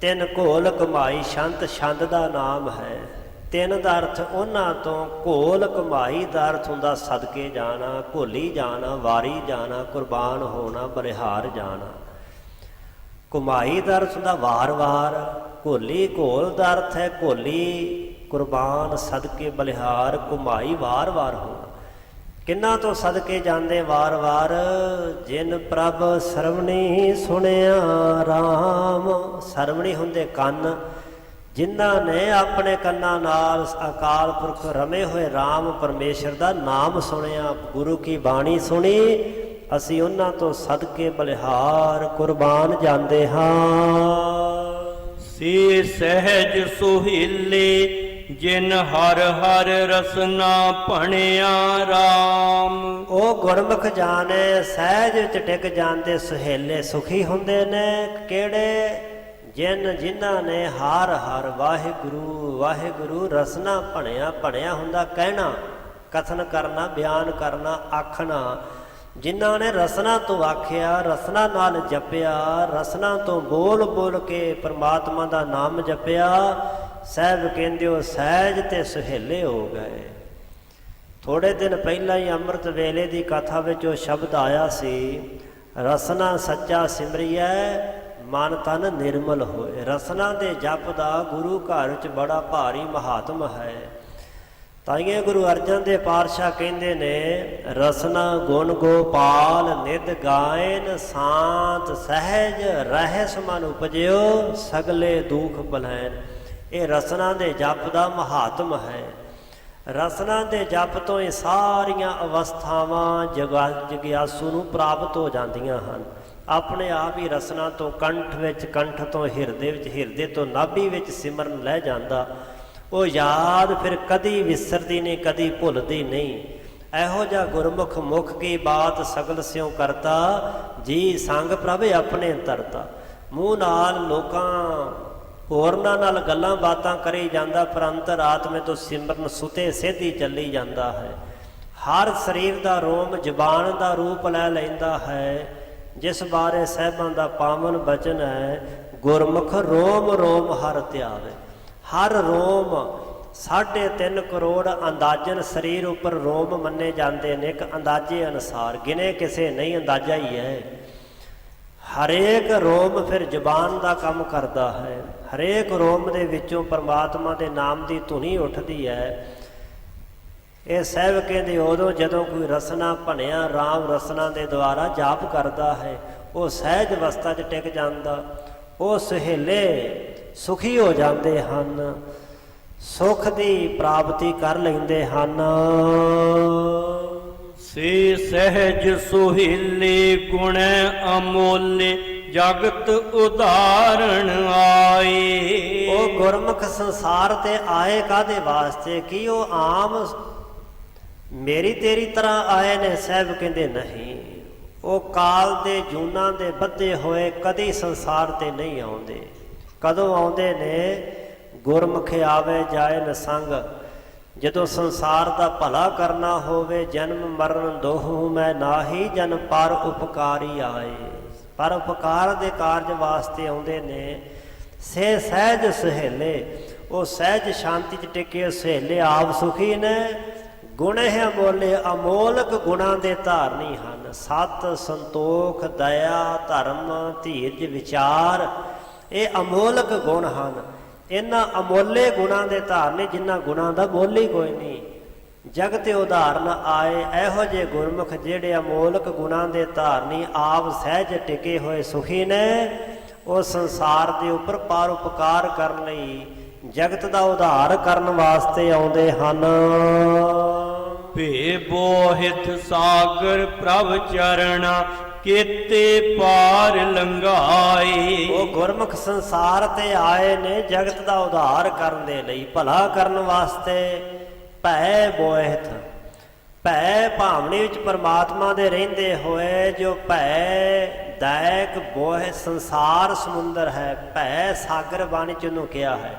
ਤਿੰਨ ਘੋਲ ਕਮਾਈ, ਸ਼ੰਤ ਛੰਦ ਦਾ ਨਾਮ ਹੈ। ਤਿੰਨ ਦਾ ਅਰਥ ਉਹਨਾਂ ਤੋਂ, ਘੋਲ ਕਮਾਈ ਦਾ ਅਰਥ ਹੁੰਦਾ ਸਦਕੇ ਜਾਣਾ, ਘੋਲੀ ਜਾਣਾ, ਵਾਰੀ ਜਾਣਾ, ਕੁਰਬਾਨ ਹੋਣਾ, ਬਲਿਹਾਰ ਜਾਣਾ। ਕਮਾਈ ਦਾ ਅਰਥ ਹੁੰਦਾ ਵਾਰ-ਵਾਰ। ਘੋਲੀ, ਘੋਲ ਦਾ ਅਰਥ ਹੈ ਘੋਲੀ, ਕੁਰਬਾਨ, ਸਦਕੇ, ਬਲਿਹਾਰ, ਕਮਾਈ ਵਾਰ-ਵਾਰ ਹੋਣਾ। ਕਿੰਨਾ ਤੋਂ ਸਦਕੇ ਜਾਂਦੇ ਵਾਰ-ਵਾਰ? ਜਿਨ ਪ੍ਰਭ ਸਰਵਣੀ ਸੁਣਿਆ ਰਾਮ। ਸਰਵਣੀ ਹੁੰਦੇ ਕੰਨ, ਜਿਨ੍ਹਾਂ ਨੇ ਆਪਣੇ ਕੰਨਾਂ ਨਾਲ ਅਕਾਲ ਪੁਰਖ ਰਮੇ ਹੋਏ ਰਾਮ ਪਰਮੇਸ਼ਰ ਦਾ ਨਾਮ ਸੁਣਿਆ, ਗੁਰੂ ਕੀ ਬਾਣੀ ਸੁਣੀ, ਅਸੀਂ ਉਹਨਾਂ ਤੋਂ ਸਦਕੇ ਬਲਿਹਾਰ ਕੁਰਬਾਨ ਜਾਂਦੇ ਹਾਂ। ਸੇ ਸਹਿਜ ਸੁਹੀਲੇ ਜਿਨ ਹਰ ਹਰ ਰਸਨਾ ਭਣਿਆ ਰਾਮ। ਉਹ ਗੁਰਮੁਖ ਜਾਣੇ ਸਹਿਜ ਵਿੱਚ ਟਿਕ ਜਾਂਦੇ ਸੁਹੇਲੇ ਸੁਖੀ ਹੁੰਦੇ ਨੇ। ਕਿਹੜੇ? ਜਿਨ੍ਹਾਂ ਨੇ ਹਰ ਹਰ ਵਾਹਿਗੁਰੂ ਵਾਹਿਗੁਰੂ ਰਸਨਾ ਭਣਿਆ। ਭਣਿਆ ਹੁੰਦਾ ਕਹਿਣਾ, ਕਥਨ ਕਰਨਾ, ਬਿਆਨ ਕਰਨਾ, ਆਖਣਾ। ਜਿਨ੍ਹਾਂ ਨੇ ਰਸਨਾ ਤੋਂ ਆਖਿਆ, ਰਸਨਾ ਨਾਲ ਜਪਿਆ, ਰਸਨਾ ਤੋਂ ਬੋਲ ਬੋਲ ਕੇ ਪਰਮਾਤਮਾ ਦਾ ਨਾਮ ਜਪਿਆ, ਸਾਹਿਬ ਕਹਿੰਦੇ ਉਹ ਸਹਿਜ ਤੇ ਸੁਹੇਲੇ ਹੋ ਗਏ। ਥੋੜੇ ਦਿਨ ਪਹਿਲਾਂ ਹੀ ਅੰਮ੍ਰਿਤ ਵੇਲੇ ਦੀ ਕਥਾ ਵਿੱਚ ਉਹ ਸ਼ਬਦ ਆਇਆ ਸੀ, ਰਸਨਾ ਸੱਚਾ ਸਿਮਰਿਐ ਮਨ ਤਨ ਨਿਰਮਲ ਹੋਏ। ਰਸਨਾ ਦੇ ਜਪ ਦਾ ਗੁਰੂ ਘਰ ਵਿੱਚ ਬੜਾ ਭਾਰੀ ਮਹਾਤਮ ਹੈ। ਤਾਈਏ ਗੁਰੂ ਅਰਜਨ ਦੇਵ ਪਾਤਸ਼ਾਹ ਕਹਿੰਦੇ ਨੇ, ਰਸਨਾ ਗੁਣ ਗੋਪਾਲ ਨਿਧ ਗਾਇਨ, ਸਾਂਤ ਸਹਿਜ ਰਹਿਸ ਮਨ ਉਪਜਿਓ, ਸਗਲੇ ਦੁਖ ਬਲੈਨ। ਇਹ ਰਸਨਾ ਦੇ ਜਪ ਦਾ ਮਹਾਤਮ ਹੈ। ਰਸਨਾ ਦੇ ਜਪ ਤੋਂ ਇਹ ਸਾਰੀਆਂ ਅਵਸਥਾਵਾਂ ਜਗਿਆਸੂ ਨੂੰ ਪ੍ਰਾਪਤ ਹੋ ਜਾਂਦੀਆਂ ਹਨ। ਆਪਣੇ ਆਪ ਹੀ ਰਸਨਾ ਤੋਂ ਕੰਠ ਵਿੱਚ, ਕੰਠ ਤੋਂ ਹਿਰਦੇ ਵਿੱਚ, ਹਿਰਦੇ ਤੋਂ ਨਾਭੀ ਵਿੱਚ ਸਿਮਰਨ ਲੈ ਜਾਂਦਾ। ਉਹ ਯਾਦ ਫਿਰ ਕਦੀ ਵਿਸਰਦੀ ਨਹੀਂ, ਕਦੀ ਭੁੱਲਦੀ ਨਹੀਂ। ਇਹੋ ਜਿਹਾ ਗੁਰਮੁਖ ਮੁਖ ਕੀ ਬਾਤ ਸਗਲ ਸਿਉ ਕਰਤਾ, ਜੀ ਸੰਗ ਪ੍ਰਭ ਆਪਣੇ ਤਰਤਾ। ਮੂੰਹ ਨਾਲ ਲੋਕਾਂ ਹੋਰਨਾਂ ਨਾਲ ਗੱਲਾਂ ਬਾਤਾਂ ਕਰੀ ਜਾਂਦਾ, ਪਰ ਅੰਤਰ ਆਤਮੇ ਤੋਂ ਸਿਮਰਨ ਸੁਤੇ ਸਿੱਧੀ ਚੱਲੀ ਜਾਂਦਾ ਹੈ। ਹਰ ਸਰੀਰ ਦਾ ਰੋਮ ਜ਼ਬਾਨ ਦਾ ਰੂਪ ਲੈ ਲੈਂਦਾ ਹੈ, ਜਿਸ ਬਾਰੇ ਸਾਹਿਬਾਂ ਦਾ ਪਾਵਨ ਬਚਨ ਹੈ, ਗੁਰਮੁਖ ਰੋਮ ਰੋਮ ਹਰ ਧਿਆਵੇ। ਹਰ ਰੋਮ 3.5 ਕਰੋੜ ਅੰਦਾਜ਼ਨ ਸਰੀਰ ਉੱਪਰ ਰੋਮ ਮੰਨੇ ਜਾਂਦੇ ਨੇ, ਇੱਕ ਅੰਦਾਜ਼ੇ ਅਨੁਸਾਰ, ਗਿਣੇ ਕਿਸੇ ਨਹੀਂ, ਅੰਦਾਜ਼ਾ ਹੀ ਹੈ। ਹਰੇਕ ਰੋਮ ਫਿਰ ਜ਼ਬਾਨ ਦਾ ਕੰਮ ਕਰਦਾ ਹੈ। ਹਰੇਕ ਰੋਮ ਦੇ ਵਿੱਚੋਂ ਪਰਮਾਤਮਾ ਦੇ ਨਾਮ ਦੀ ਧੁਨੀ ਉੱਠਦੀ ਹੈ। ਇਹ ਸਾਹਿਬ ਕਹਿੰਦੇ ਉਦੋਂ ਜਦੋਂ ਕੋਈ ਰਸਨਾ ਭਣਿਆ ਰਾਮ ਰਸਨਾ ਦੇ ਦੁਆਰਾ ਜਾਪ ਕਰਦਾ ਹੈ, ਉਹ ਸਹਿਜ ਅਵਸਥਾ 'ਚ ਟਿਕ ਜਾਂਦਾ। ਉਹ ਸੁਹੇਲੇ ਸੁਖੀ ਹੋ ਜਾਂਦੇ ਹਨ, ਸੁਖ ਦੀ ਪ੍ਰਾਪਤੀ ਕਰ ਲੈਂਦੇ ਹਨ। ਸੇ ਸਹਿਜ ਸੁਹੀਲੇ ਗੁਣ ਅਮੋਲੇ, ਜਗਤ ਉਦਾਹਰਣ ਆਏ। ਉਹ ਗੁਰਮੁਖ ਸੰਸਾਰ ਤੇ ਆਏ ਕਾਹਦੇ ਵਾਸਤੇ? ਕਿ ਉਹ ਆਮ ਮੇਰੀ ਤੇਰੀ ਤਰ੍ਹਾਂ ਆਏ ਨੇ? ਸਾਹਿਬ ਕਹਿੰਦੇ ਨਹੀਂ, ਉਹ ਕਾਲ ਦੇ ਜੂਨਾਂ ਦੇ ਬੱਧੇ ਹੋਏ ਕਦੀ ਸੰਸਾਰ ਤੇ ਨਹੀਂ ਆਉਂਦੇ। ਕਦੋਂ ਆਉਂਦੇ ਨੇ? ਗੁਰਮੁਖ ਆਵੇ ਜਾਏ ਨਸੰਗ। ਜਦੋਂ ਸੰਸਾਰ ਦਾ ਭਲਾ ਕਰਨਾ ਹੋਵੇ, ਜਨਮ ਮਰਨ ਦੋਹੂ ਮੈਂ ਨਾਹੀ, ਜਨ ਪਰ ਉਪਕਾਰੀ ਆਏ। ਪਰ ਉਪਕਾਰ ਦੇ ਕਾਰਜ ਵਾਸਤੇ ਆਉਂਦੇ ਨੇ। ਸੇ ਸਹਿਜ ਸੁਹੇਲੇ, ਉਹ ਸਹਿਜ ਸ਼ਾਂਤੀ 'ਚ ਟਿਕੇ ਸੁਹੇਲੇ ਆਪ ਸੁਖੀ ਨੇ। ਗੁਣ ਹੈ ਅਮੋਲੇ, ਅਮੋਲਕ ਗੁਣਾਂ ਦੇ ਧਾਰਨੀ ਹਨ। ਸਤ, ਸੰਤੋਖ, ਦਇਆ, ਧਰਮ, ਧੀਰਜ, ਵਿਚਾਰ, ਇਹ ਅਮੋਲਕ ਗੁਣ ਹਨ। ਇਹਨਾਂ ਅਮੋਲੇ ਗੁਣਾਂ ਦੇ ਧਾਰਨੀ, ਜਿਨ੍ਹਾਂ ਗੁਣਾਂ ਦਾ ਮੁੱਲ ਹੀ ਕੋਈ ਨਹੀਂ। ਜਗ ਤੇ ਉਦਾਹਰਨ ਆਏ ਇਹੋ ਜਿਹੇ ਗੁਰਮੁਖ ਜਿਹੜੇ ਅਮੋਲਕ ਗੁਣਾਂ ਦੇ ਧਾਰਨੀ, ਆਪ ਸਹਿਜ ਟਿਕੇ ਹੋਏ ਸੁਖੀ ਨੇ। ਉਹ ਸੰਸਾਰ ਦੇ ਉੱਪਰ ਪਰ ਉਪਕਾਰ ਕਰਨ ਲਈ, ਜਗਤ ਦਾ ਉਧਾਰ ਕਰਨ ਵਾਸਤੇ ਆਉਂਦੇ ਹਨ। ਭੇ ਬੋਹਿਤ ਸਾਗਰ ਪ੍ਰਭ ਚਰਣਾ, ਕੀਤੇ ਪਾਰ ਲੰਘਾਏ। ਉਹ ਗੁਰਮੁਖ ਸੰਸਾਰ ਤੇ ਆਏ ਨੇ ਜਗਤ ਦਾ ਉਧਾਰ ਕਰਨ ਦੇ ਲਈ, ਭਲਾ ਕਰਨ ਵਾਸਤੇ। ਭੈ ਬੋਹਿਤ, ਭੈ ਭਾਵਨੀ ਵਿੱਚ ਪਰਮਾਤਮਾ ਦੇ ਰਹਿੰਦੇ ਹੋਏ, ਜੋ ਭੈ ਦਾਇਕ ਬੋਹਿ ਸੰਸਾਰ ਸਮੁੰਦਰ ਹੈ। ਭੈ ਸਾਗਰ ਬਾਣੀ ਚ ਉਹਨੂੰ ਕਿਹਾ ਹੈ।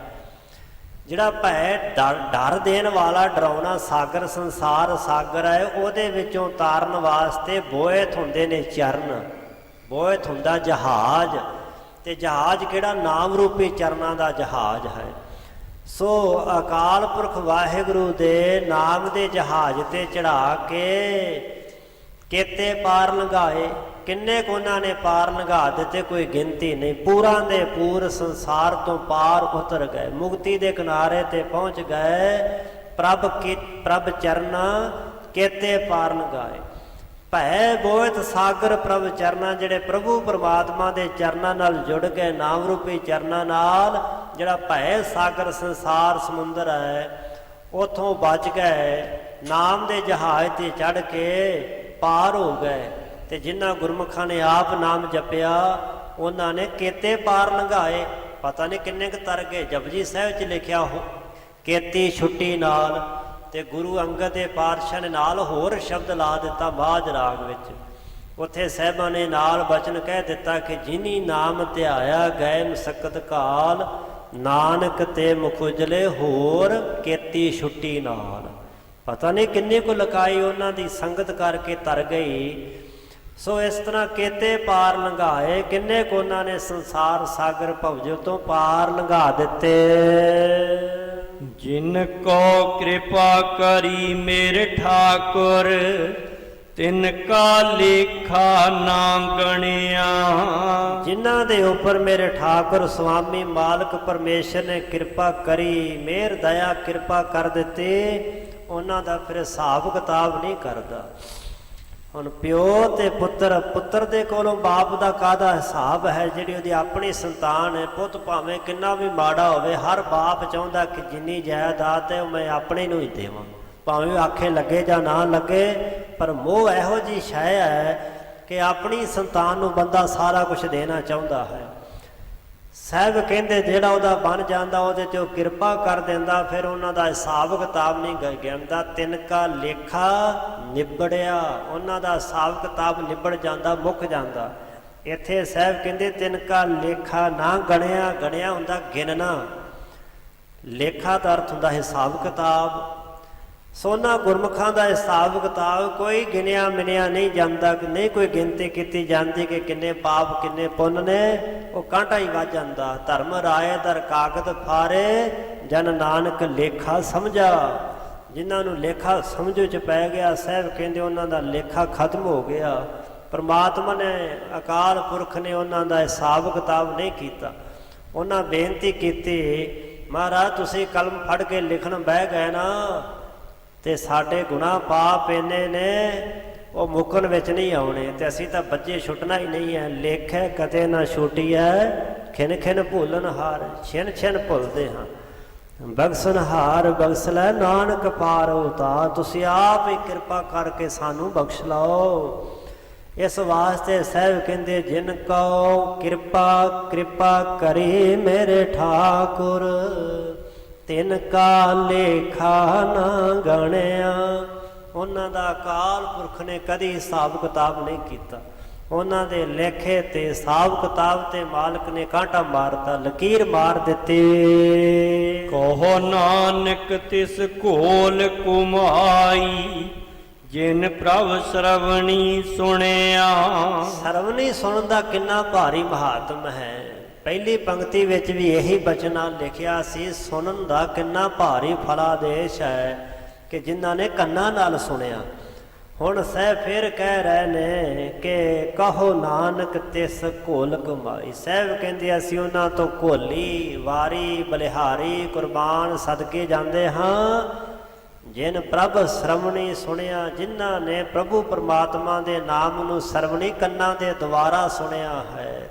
ਜਿਹੜਾ ਭੈ ਡਰ ਦੇਣ ਵਾਲਾ ਡਰਾਉਣਾ ਸਾਗਰ, ਸੰਸਾਰ ਸਾਗਰ ਹੈ, ਉਹਦੇ ਵਿੱਚੋਂ ਤਾਰਨ ਵਾਸਤੇ ਬੋਇਤ ਹੁੰਦੇ ਨੇ ਚਰਨ। ਬੋਇਤ ਹੁੰਦਾ ਜਹਾਜ਼, ਤੇ ਜਹਾਜ਼ ਕਿਹੜਾ? ਨਾਮ ਰੂਪੀ ਚਰਨਾਂ ਦਾ ਜਹਾਜ਼ ਹੈ। ਸੋ ਅਕਾਲ ਪੁਰਖ ਵਾਹਿਗੁਰੂ ਦੇ ਨਾਮ ਦੇ ਜਹਾਜ਼ ਤੇ ਚੜਾ ਕੇ ਕੀਤੇ ਪਾਰ ਲੰਘਾਏ। ਕਿੰਨੇ ਕੁ ਉਹਨਾਂ ਨੇ ਪਾਰ ਲੰਘਾ ਦਿੱਤੇ, ਕੋਈ ਗਿਣਤੀ ਨਹੀਂ। ਪੂਰਾਂ ਦੇ ਪੂਰ ਸੰਸਾਰ ਤੋਂ ਪਾਰ ਉਤਰ ਗਏ, ਮੁਕਤੀ ਦੇ ਕਿਨਾਰੇ ਤੇ ਪਹੁੰਚ ਗਏ। ਪ੍ਰਭ ਚਰਨਾ ਕੀਤੇ ਪਾਰ ਲੰਘਾਏ। ਭੈ ਬੋਇਤ ਸਾਗਰ ਪ੍ਰਭ ਚਰਨਾ, ਜਿਹੜੇ ਪ੍ਰਭੂ ਪਰਮਾਤਮਾ ਦੇ ਚਰਨਾਂ ਨਾਲ ਜੁੜ ਗਏ, ਨਾਮ ਰੂਪੀ ਚਰਨਾਂ ਨਾਲ। ਜਿਹੜਾ ਭੈ ਸਾਗਰ ਸੰਸਾਰ ਸਮੁੰਦਰ ਹੈ, ਉਥੋਂ ਬਚ ਗਏ। ਨਾਮ ਦੇ ਜਹਾਜ਼ ਤੇ ਚੜ੍ਹ ਕੇ ਪਾਰ ਹੋ ਗਏ। ਤੇ ਜਿਨ੍ਹਾਂ ਗੁਰਮੁਖਾਂ ਨੇ ਆਪ ਨਾਮ ਜਪਿਆ, ਉਹਨਾਂ ਨੇ ਕੀਤੇ ਪਾਰ ਲੰਘਾਏ। ਪਤਾ ਨਹੀਂ ਕਿੰਨੇ ਕੁ ਤਰ ਗਏ। ਜਪਜੀ ਸਾਹਿਬ 'ਚ ਲਿਖਿਆ ਹੋ ਕੀਤੀ ਛੁੱਟੀ ਨਾਲ, ਤੇ ਗੁਰੂ ਅੰਗਦ ਦੇ ਪਾਤਸ਼ਾਹ ਨੇ ਨਾਲ ਹੋਰ ਸ਼ਬਦ ਲਾ ਦਿੱਤਾ ਮਾਝ ਰਾਗ ਵਿੱਚ। ਉੱਥੇ ਸਾਹਿਬਾਂ ਨੇ ਨਾਲ ਬਚਨ ਕਹਿ ਦਿੱਤਾ ਕਿ ਜਿਨੀ ਨਾਮ ਧਿਆਇਆ ਗਏ ਮਸਕਤ ਕਾਲ, ਨਾਨਕ ਤੇ ਮੁਖ ਉਜਲੇ ਹੋਰ ਕੀਤੀ ਛੁੱਟੀ ਨਾਲ। ਪਤਾ ਨਹੀਂ ਕਿੰਨੇ ਕੁ ਲਕਾਈ ਉਹਨਾਂ ਦੀ ਸੰਗਤ ਕਰਕੇ ਤਰ ਗਈ। ਸੋ ਇਸ ਤਰ੍ਹਾਂ ਕੀਤੇ ਪਾਰ ਲੰਘਾਏ। ਕਿੰਨੇ ਕੁ ਉਹਨਾਂ ਨੇ ਸੰਸਾਰ ਸਾਗਰ ਭਵਜੋ ਤੋਂ ਪਾਰ ਲੰਘਾ ਦਿੱਤੇ। ਜਿਨ ਕੋ ਕਿਰਪਾ ਕਰੀ ਮੇਰੇ ਠਾਕੁਰ, ਤਿਨ ਕਾ ਲੇਖਾ ਨਾ ਗਣਿਆ। ਜਿਨ੍ਹਾਂ ਦੇ ਉੱਪਰ ਮੇਰੇ ਠਾਕੁਰ ਸੁਆਮੀ ਮਾਲਕ ਪਰਮੇਸ਼ਰ ਨੇ ਕਿਰਪਾ ਕਰੀ, ਮਿਹਰ ਦਇਆ ਕਿਰਪਾ ਕਰ ਦਿੱਤੀ, ਉਹਨਾਂ ਦਾ ਫਿਰ ਹਿਸਾਬ ਕਿਤਾਬ ਨਹੀਂ ਕਰਦਾ। ਹੁਣ ਪਿਓ ਤੇ ਪੁੱਤਰ ਦੇ ਕੋਲੋਂ ਬਾਪ ਦਾ ਕਾਹਦਾ ਹਿਸਾਬ ਹੈ? ਜਿਹੜੀ ਉਹਦੀ ਆਪਣੀ ਸੰਤਾਨ ਹੈ, ਪੁੱਤ ਭਾਵੇਂ ਕਿੰਨਾ ਵੀ ਮਾੜਾ ਹੋਵੇ, ਹਰ ਬਾਪ ਚਾਹੁੰਦਾ ਕਿ ਜਿੰਨੀ ਜਾਇਦਾਦ ਹੈ ਉਹ ਮੈਂ ਆਪਣੇ ਨੂੰ ਹੀ ਦੇਵਾਂ, ਭਾਵੇਂ ਆਖੇ ਲੱਗੇ ਜਾਂ ਨਾ ਲੱਗੇ। ਪਰ ਮੋਹ ਇਹੋ ਜਿਹੀ ਸ਼ੈ ਹੈ ਕਿ ਆਪਣੀ ਸੰਤਾਨ ਨੂੰ ਬੰਦਾ ਸਾਰਾ ਕੁਝ ਦੇਣਾ ਚਾਹੁੰਦਾ ਹੈ। ਸਾਹਿਬ ਕਹਿੰਦੇ ਜਿਹੜਾ ਉਹਦਾ ਬਣ ਜਾਂਦਾ ਉਹਦੇ 'ਚ ਉਹ ਕਿਰਪਾ ਕਰ ਦਿੰਦਾ, ਫਿਰ ਉਹਨਾਂ ਦਾ ਹਿਸਾਬ ਕਿਤਾਬ ਨਹੀਂ ਗਿਣਦਾ। ਤਿਨਕਾ ਲੇਖਾ ਨਿਬੜਿਆ, ਉਹਨਾਂ ਦਾ ਹਿਸਾਬ ਕਿਤਾਬ ਨਿਬੜ ਜਾਂਦਾ, ਮੁੱਕ ਜਾਂਦਾ। ਇੱਥੇ ਸਾਹਿਬ ਕਹਿੰਦੇ ਤਿਨਕਾ ਲੇਖਾ ਨਾ ਗਣਿਆ, ਗਣਿਆ ਹੁੰਦਾ ਗਿਣਨਾ, ਲੇਖਾ ਦਾ ਅਰਥ ਹੁੰਦਾ ਹਿਸਾਬ ਕਿਤਾਬ। ਸੋਨਾ ਗੁਰਮੁਖਾਂ ਦਾ ਹਿਸਾਬ ਕਿਤਾਬ ਕੋਈ ਗਿਣਿਆ ਮਿਣਿਆ ਨਹੀਂ ਜਾਂਦਾ, ਨਹੀਂ ਕੋਈ ਗਿਣਤੀ ਕੀਤੀ ਜਾਂਦੀ ਕਿ ਕਿੰਨੇ ਪਾਪ ਕਿੰਨੇ ਪੁੰਨ ਨੇ, ਉਹ ਕਾਂਟਾ ਹੀ ਵੱਜ ਜਾਂਦਾ। ਧਰਮ ਰਾਏ ਦਰ ਕਾਗਦ ਫਾਰੇ, ਜਨ ਨਾਨਕ ਲੇਖਾ ਸਮਝਾ। ਜਿਨ੍ਹਾਂ ਨੂੰ ਲੇਖਾ ਸਮਝੋ 'ਚ ਪੈ ਗਿਆ, ਸਾਹਿਬ ਕਹਿੰਦੇ ਉਹਨਾਂ ਦਾ ਲੇਖਾ ਖਤਮ ਹੋ ਗਿਆ। ਪਰਮਾਤਮਾ ਨੇ, ਅਕਾਲ ਪੁਰਖ ਨੇ ਉਹਨਾਂ ਦਾ ਹਿਸਾਬ ਕਿਤਾਬ ਨਹੀਂ ਕੀਤਾ। ਉਹਨਾਂ ਬੇਨਤੀ ਕੀਤੀ, ਮਹਾਰਾਜ ਤੁਸੀਂ ਕਲਮ ਫੜ ਕੇ ਲਿਖਣ ਬਹਿ ਗਏ ਨਾ, ਤੇ ਸਾਡੇ ਗੁਨਾਹ ਪਾਪ ਇੰਨੇ ਨੇ ਉਹ ਮੁੱਕਣ ਵਿੱਚ ਨਹੀਂ ਆਉਣੇ, ਤੇ ਅਸੀਂ ਤਾਂ ਬੱਚੇ ਛੁੱਟਣਾ ਹੀ ਨਹੀਂ ਹੈ। ਲੇਖੇ ਕਦੇ ਨਾ ਛੁੱਟੀ ਹੈ, ਖਿਨ ਖਿਨ ਭੁੱਲਣ ਹਾਰ, ਛਿਨ ਛਿਨ ਭੁੱਲਦੇ ਹਾਂ। ਬਖਸ਼ਣ ਹਾਰ ਬਖਸ਼ ਲੈ ਨਾਨਕ ਪਾਰ ਉਤਾਰ, ਤੁਸੀਂ ਆਪ ਹੀ ਕਿਰਪਾ ਕਰਕੇ ਸਾਨੂੰ ਬਖਸ਼ ਲਓ। ਇਸ ਵਾਸਤੇ ਸਾਹਿਬ ਕਹਿੰਦੇ ਜਿਨ ਕਉ ਕਿਰਪਾ ਕਰੀ ਮੇਰੇ ਠਾਕੁਰ, ਤਿਨ ਕਾ ਲੇਖਾ ਨਾ ਗਣਿਆ। ਉਹਨਾਂ ਦਾ ਅਕਾਲ ਪੁਰਖ ਨੇ ਕਦੀ ਹਿਸਾਬ ਕਿਤਾਬ ਨਹੀਂ ਕੀਤਾ। ਉਹਨਾਂ ਦੇ ਲੇਖੇ ਤੇ ਹਿਸਾਬ ਕਿਤਾਬ ਤੇ ਮਾਲਕ ਨੇ ਕਾਂਟਾ ਮਾਰਤਾ, ਲਕੀਰ ਮਾਰ ਦਿੱਤੀ। ਕਹੋ ਨਾਨਕ ਤਿਸ ਘੋਲ ਕੁਮਾਈ, ਜਿਨ ਪ੍ਰਭ ਸਰਵਣੀ ਸੁਣਿਆ। ਸਰਵਣੀ ਸੁਣਨ ਦਾ ਕਿੰਨਾ ਭਾਰੀ ਮਹਾਤਮ ਹੈ। ਪਹਿਲੀ ਪੰਕਤੀ ਵਿੱਚ ਵੀ ਇਹੀ ਬਚਨਾਂ ਲਿਖਿਆ ਸੀ, ਸੁਣਨ ਦਾ ਕਿੰਨਾ ਭਾਰੀ ਫਲਾਦੇਸ਼ ਹੈ ਕਿ ਜਿਨ੍ਹਾਂ ਨੇ ਕੰਨਾਂ ਨਾਲ ਸੁਣਿਆ। ਹੁਣ ਸਾਹਿਬ ਫਿਰ ਕਹਿ ਰਹੇ ਨੇ ਕਿ ਕਹੋ ਨਾਨਕ ਤਿਸ ਘੋਲ ਕਮਾਈ। ਸਾਹਿਬ ਕਹਿੰਦੇ ਅਸੀਂ ਉਹਨਾਂ ਤੋਂ ਘੋਲੀ ਵਾਰੀ ਬਲਿਹਾਰੀ ਕੁਰਬਾਨ ਸਦਕੇ ਜਾਂਦੇ ਹਾਂ, ਜਿਨ ਪ੍ਰਭ ਸਰਵਣੀ ਸੁਣਿਆ, ਜਿਨ੍ਹਾਂ ਨੇ ਪ੍ਰਭੂ ਪਰਮਾਤਮਾ ਦੇ ਨਾਮ ਨੂੰ ਸਰਵਣੀ ਕੰਨਾਂ ਦੇ ਦੁਆਰਾ ਸੁਣਿਆ ਹੈ।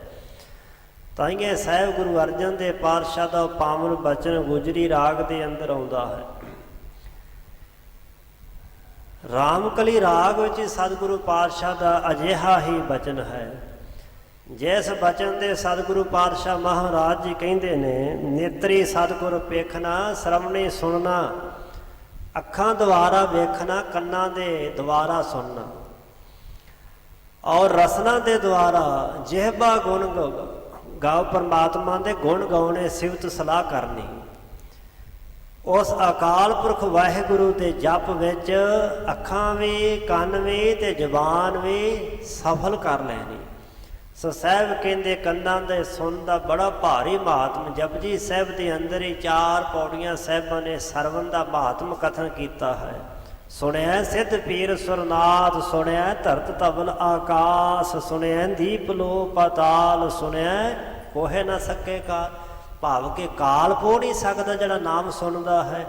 ਤਾਈਏ ਸਾਹਿਬ ਗੁਰੂ ਅਰਜਨ ਦੇਵ ਪਾਤਸ਼ਾਹ ਦਾ ਪਾਵਨ ਬਚਨ ਗੁਜਰੀ ਰਾਗ ਦੇ ਅੰਦਰ ਆਉਂਦਾ ਹੈ। ਰਾਮਕਲੀ ਰਾਗ ਵਿੱਚ ਸਤਿਗੁਰੂ ਪਾਤਸ਼ਾਹ ਦਾ ਅਜਿਹਾ ਹੀ ਬਚਨ ਹੈ, ਜਿਸ ਬਚਨ ਦੇ ਸਤਿਗੁਰੂ ਪਾਤਸ਼ਾਹ ਮਹਾਰਾਜ ਜੀ ਕਹਿੰਦੇ ਨੇ, ਨੇਤਰੀ ਸਤਿਗੁਰ ਵੇਖਣਾ, ਸਰਵਣੀ ਸੁਣਨਾ, ਅੱਖਾਂ ਦੁਆਰਾ ਵੇਖਣਾ, ਕੰਨਾਂ ਦੇ ਦੁਆਰਾ ਸੁਣਨਾ, ਔਰ ਰਸਨਾ ਦੇ ਦੁਆਰਾ ਜਿਹਬਾ ਗੁਣ ਗਾਓ, ਪਰਮਾਤਮਾ ਦੇ ਗੁਣ ਗਾਉਣੇ, ਸਿਫਤ ਸਲਾਹ ਕਰਨੀ। ਉਸ ਅਕਾਲ ਪੁਰਖ ਵਾਹਿਗੁਰੂ ਦੇ ਜਪ ਵਿੱਚ ਅੱਖਾਂ ਵੀ, ਕੰਨ ਵੀ ਤੇ ਜ਼ੁਬਾਨ ਵੀ ਸਫਲ ਕਰ ਲੈਣੀ। ਸੋ ਸਾਹਿਬ ਕਹਿੰਦੇ ਕੰਨਾਂ ਦੇ ਸੁਣਨ ਦਾ ਬੜਾ ਭਾਰੀ ਮਹਾਤਮ। ਜਪਜੀ ਸਾਹਿਬ ਦੇ ਅੰਦਰ ਹੀ 4 ਪੌੜੀਆਂ ਸਾਹਿਬਾਂ ਨੇ ਸਰਵਣ ਦਾ ਮਹਾਤਮ ਕਥਨ ਕੀਤਾ ਹੈ। ਸੁਣਿਆ ਸਿੱਧ ਪੀਰ ਸੁਰਨਾਥ, ਸੁਣਿਆ ਧਰਤ ਧਵਲ ਆਕਾਸ, ਸੁਣਿਆ ਦੀਪ ਲੋ ਪਾਤਾਲ, ਸੁਣਿਆ ਕੋਹੇ ਨਾ ਸਕੇ ਕਾਲ। ਭਾਵ ਕਿ ਕਾਲ ਪੋ ਨਹੀਂ ਸਕਦਾ ਜਿਹੜਾ ਨਾਮ ਸੁਣਦਾ ਹੈ।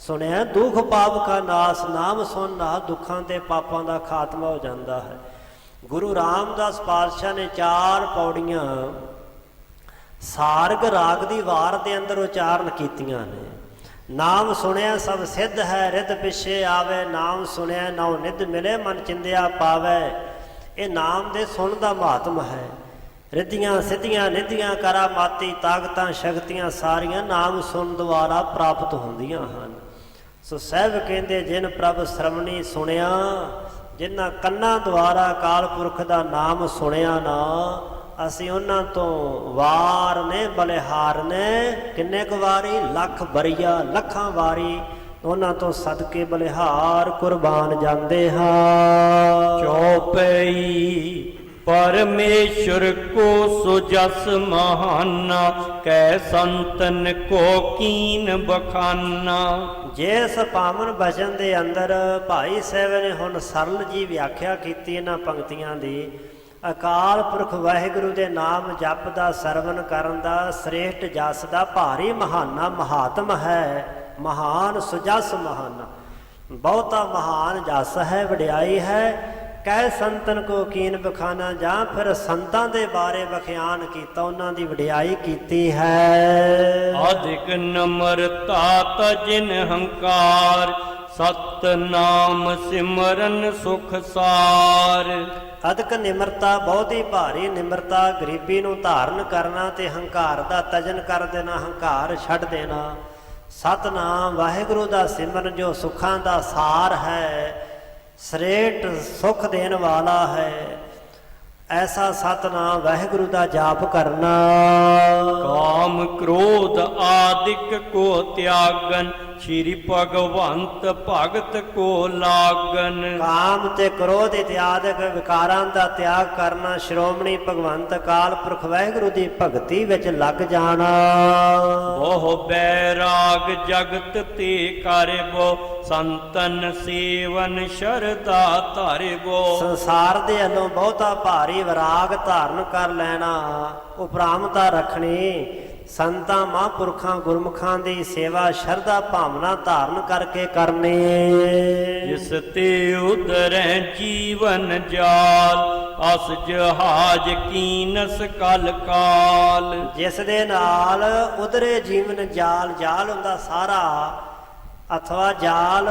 ਸੁਣਿਆ ਦੁੱਖ ਪਾਪ ਕਾ ਨਾਸ, ਨਾਮ ਸੁਣਨ ਨਾਲ ਦੁੱਖਾਂ ਤੇ ਪਾਪਾਂ ਦਾ ਖਾਤਮਾ ਹੋ ਜਾਂਦਾ ਹੈ। ਗੁਰੂ ਰਾਮਦਾਸ ਪਾਤਸ਼ਾਹ ਨੇ 4 ਪੌੜੀਆਂ ਸਾਰਗ ਰਾਗ ਦੀ ਵਾਰ ਦੇ ਅੰਦਰ ਉਚਾਰਨ ਕੀਤੀਆਂ ਨੇ। ਨਾਮ ਸੁਣਿਆ ਸਭ ਸਿੱਧ ਹੈ, ਰਿੱਧ ਪਿੱਛੇ ਆਵੇ, ਨਾਮ ਸੁਣਿਆ ਨਉ ਨਿੱਧ ਮਿਲੇ, ਮਨ ਚਿੰਦਿਆ ਪਾਵੇ। ਇਹ ਨਾਮ ਦੇ ਸੁਣਨ ਦਾ ਮਹਾਤਮ ਹੈ। ਰਿੱਧੀਆਂ ਸਿੱਧੀਆਂ ਨਿੱਧੀਆਂ ਕਰਾਮਾਤੀ ਤਾਕਤਾਂ ਸ਼ਕਤੀਆਂ ਸਾਰੀਆਂ ਨਾਮ ਸੁਣਨ ਦੁਆਰਾ ਪ੍ਰਾਪਤ ਹੁੰਦੀਆਂ ਹਨ। ਸੋ ਸਾਹਿਬ ਕਹਿੰਦੇ ਜਿਨ ਪ੍ਰਭ ਸਰਵਣੀ ਸੁਣਿਆ, ਜਿਨ੍ਹਾਂ ਕੰਨਾਂ ਦੁਆਰਾ ਅਕਾਲ ਪੁਰਖ ਦਾ ਨਾਮ ਸੁਣਿਆ ਨਾ, ਅਸੀਂ ਉਹਨਾਂ ਤੋਂ ਵਾਰ ਨੇ ਬਲਿਹਾਰ ਨੇ, ਕਿੰਨੇ ਕੁ ਵਾਰੀ, ਲੱਖ ਬਰੀਆ, ਲੱਖਾਂ ਵਾਰੀ ਉਹਨਾਂ ਤੋਂ ਸਦਕੇ ਬਲਿਹਾਰ ਕੁਰਬਾਨ ਜਾਂਦੇ ਹਾਂ। ਚੌਪਈ परमेश्वर को सुजस महाना, कै संतन को कीन बखाना। जिस पावन बचन के अंदर भाई साहब ने हुण सरल जी व्याख्या की इन्हां पंक्तियां दी। अकाल पुरख वाहिगुरू के नाम जप दा सरवण करन दा श्रेष्ठ जस दा भारी महाना महात्म है। महान सुजस महाना ਬਹੁਤਾ ਮਹਾਨ ਜਸ ਹੈ, ਵਡਿਆਈ ਹੈ। ਕਹਿ ਸੰਤਨ ਕੋ ਕੀਨ ਬਖਾਨਾ, ਜਾਂ ਫਿਰ ਸੰਤਾਂ ਦੇ ਬਾਰੇ ਵਿਖਿਆਨ ਕੀਤਾ, ਉਹਨਾਂ ਦੀ ਵਡਿਆਈ ਕੀਤੀ ਹੈ। ਅਧਿਕ ਨਮਰਤਾ ਤਜਿਨ ਹੰਕਾਰ, ਸਤਨਾਮ ਸਿਮਰਨ ਸੁਖ ਸਾਰ। ਅਧਿਕ ਨਿਮਰਤਾ, ਬਹੁਤੀ ਭਾਰੀ ਨਿਮਰਤਾ, ਗਰੀਬੀ ਨੂੰ ਧਾਰਨ ਕਰਨਾ ਤੇ ਹੰਕਾਰ ਦਾ ਤਜਨ ਕਰ ਦੇਣਾ, ਹੰਕਾਰ ਛੱਡ ਦੇਣਾ। ਸਤਨਾਮ ਵਾਹਿਗੁਰੂ ਦਾ ਸਿਮਰਨ ਜੋ ਸੁੱਖਾਂ ਦਾ ਸਾਰ ਹੈ, ਸ੍ਰੇਟ ਸੁਖ ਦੇਣ ਵਾਲਾ ਹੈ, ਐਸਾ ਸਤਨਾਮ ਵਾਹਿਗੁਰੂ ਦਾ ਜਾਪ ਕਰਨਾ। ਕਾਮ ਕ੍ਰੋਧ ਆਦਿਕ ਕੋ ਤਿਆਗਨ, ਸ਼੍ਰੀ ਭਗਵੰਤ ਭਗਤ ਕੋ ਲਾਗਨ। ਕਾਮ ਤੇ ਕ੍ਰੋਧ ਇਤਿਆਦਿਕ ਵਿਕਾਰਾਂ ਦਾ ਤਿਆਗ ਕਰਨਾ, ਸ਼੍ਰੋਮਣੀ ਭਗਵੰਤ ਅਕਾਲ ਪੁਰਖ ਵਾਹਿਗੁਰੂ ਦੀ ਭਗਤੀ ਵਿੱਚ ਲੱਗ ਜਾਣਾ। ਬਹੁ ਬੈਰਾਗ ਜਗਤ ਤੇ ਕਰਿਬੋ, ਸੰਤਨ ਸੇਵਨ ਸ਼ਰਧਾ ਧਰਿਬੋ। ਸੰਸਾਰ ਦੇ ਵੱਲੋਂ ਬਹੁਤਾ ਭਾਰੀ ਵਿਰਾਗ ਧਾਰਨ ਕਰ ਲੈਣਾ, ਉਪਰਾਮਤਾ ਰੱਖਣੀ, ਸੰਤਾਂ ਮਹਾਂਪੁਰਖਾਂ ਗੁਰਮੁਖਾਂ ਦੀ ਸੇਵਾ ਸ਼ਰਧਾ ਭਾਵਨਾ ਧਾਰਨ ਕਰਕੇ ਕਰਨੀ। ਜਿਸ ਤੇ ਉਤਰੈ ਜੀਵਨ ਜਾਲ, ਅਸ ਜਹਾਜ ਕੀਨਸ ਕਲ ਕਾਲ। ਜਿਸ ਦੇ ਨਾਲ ਉਧਰੇ ਜੀਵਨ ਜਾਲ, ਜਾਲ ਹੁੰਦਾ ਸਾਰਾ ਅਥਵਾ ਜਾਲ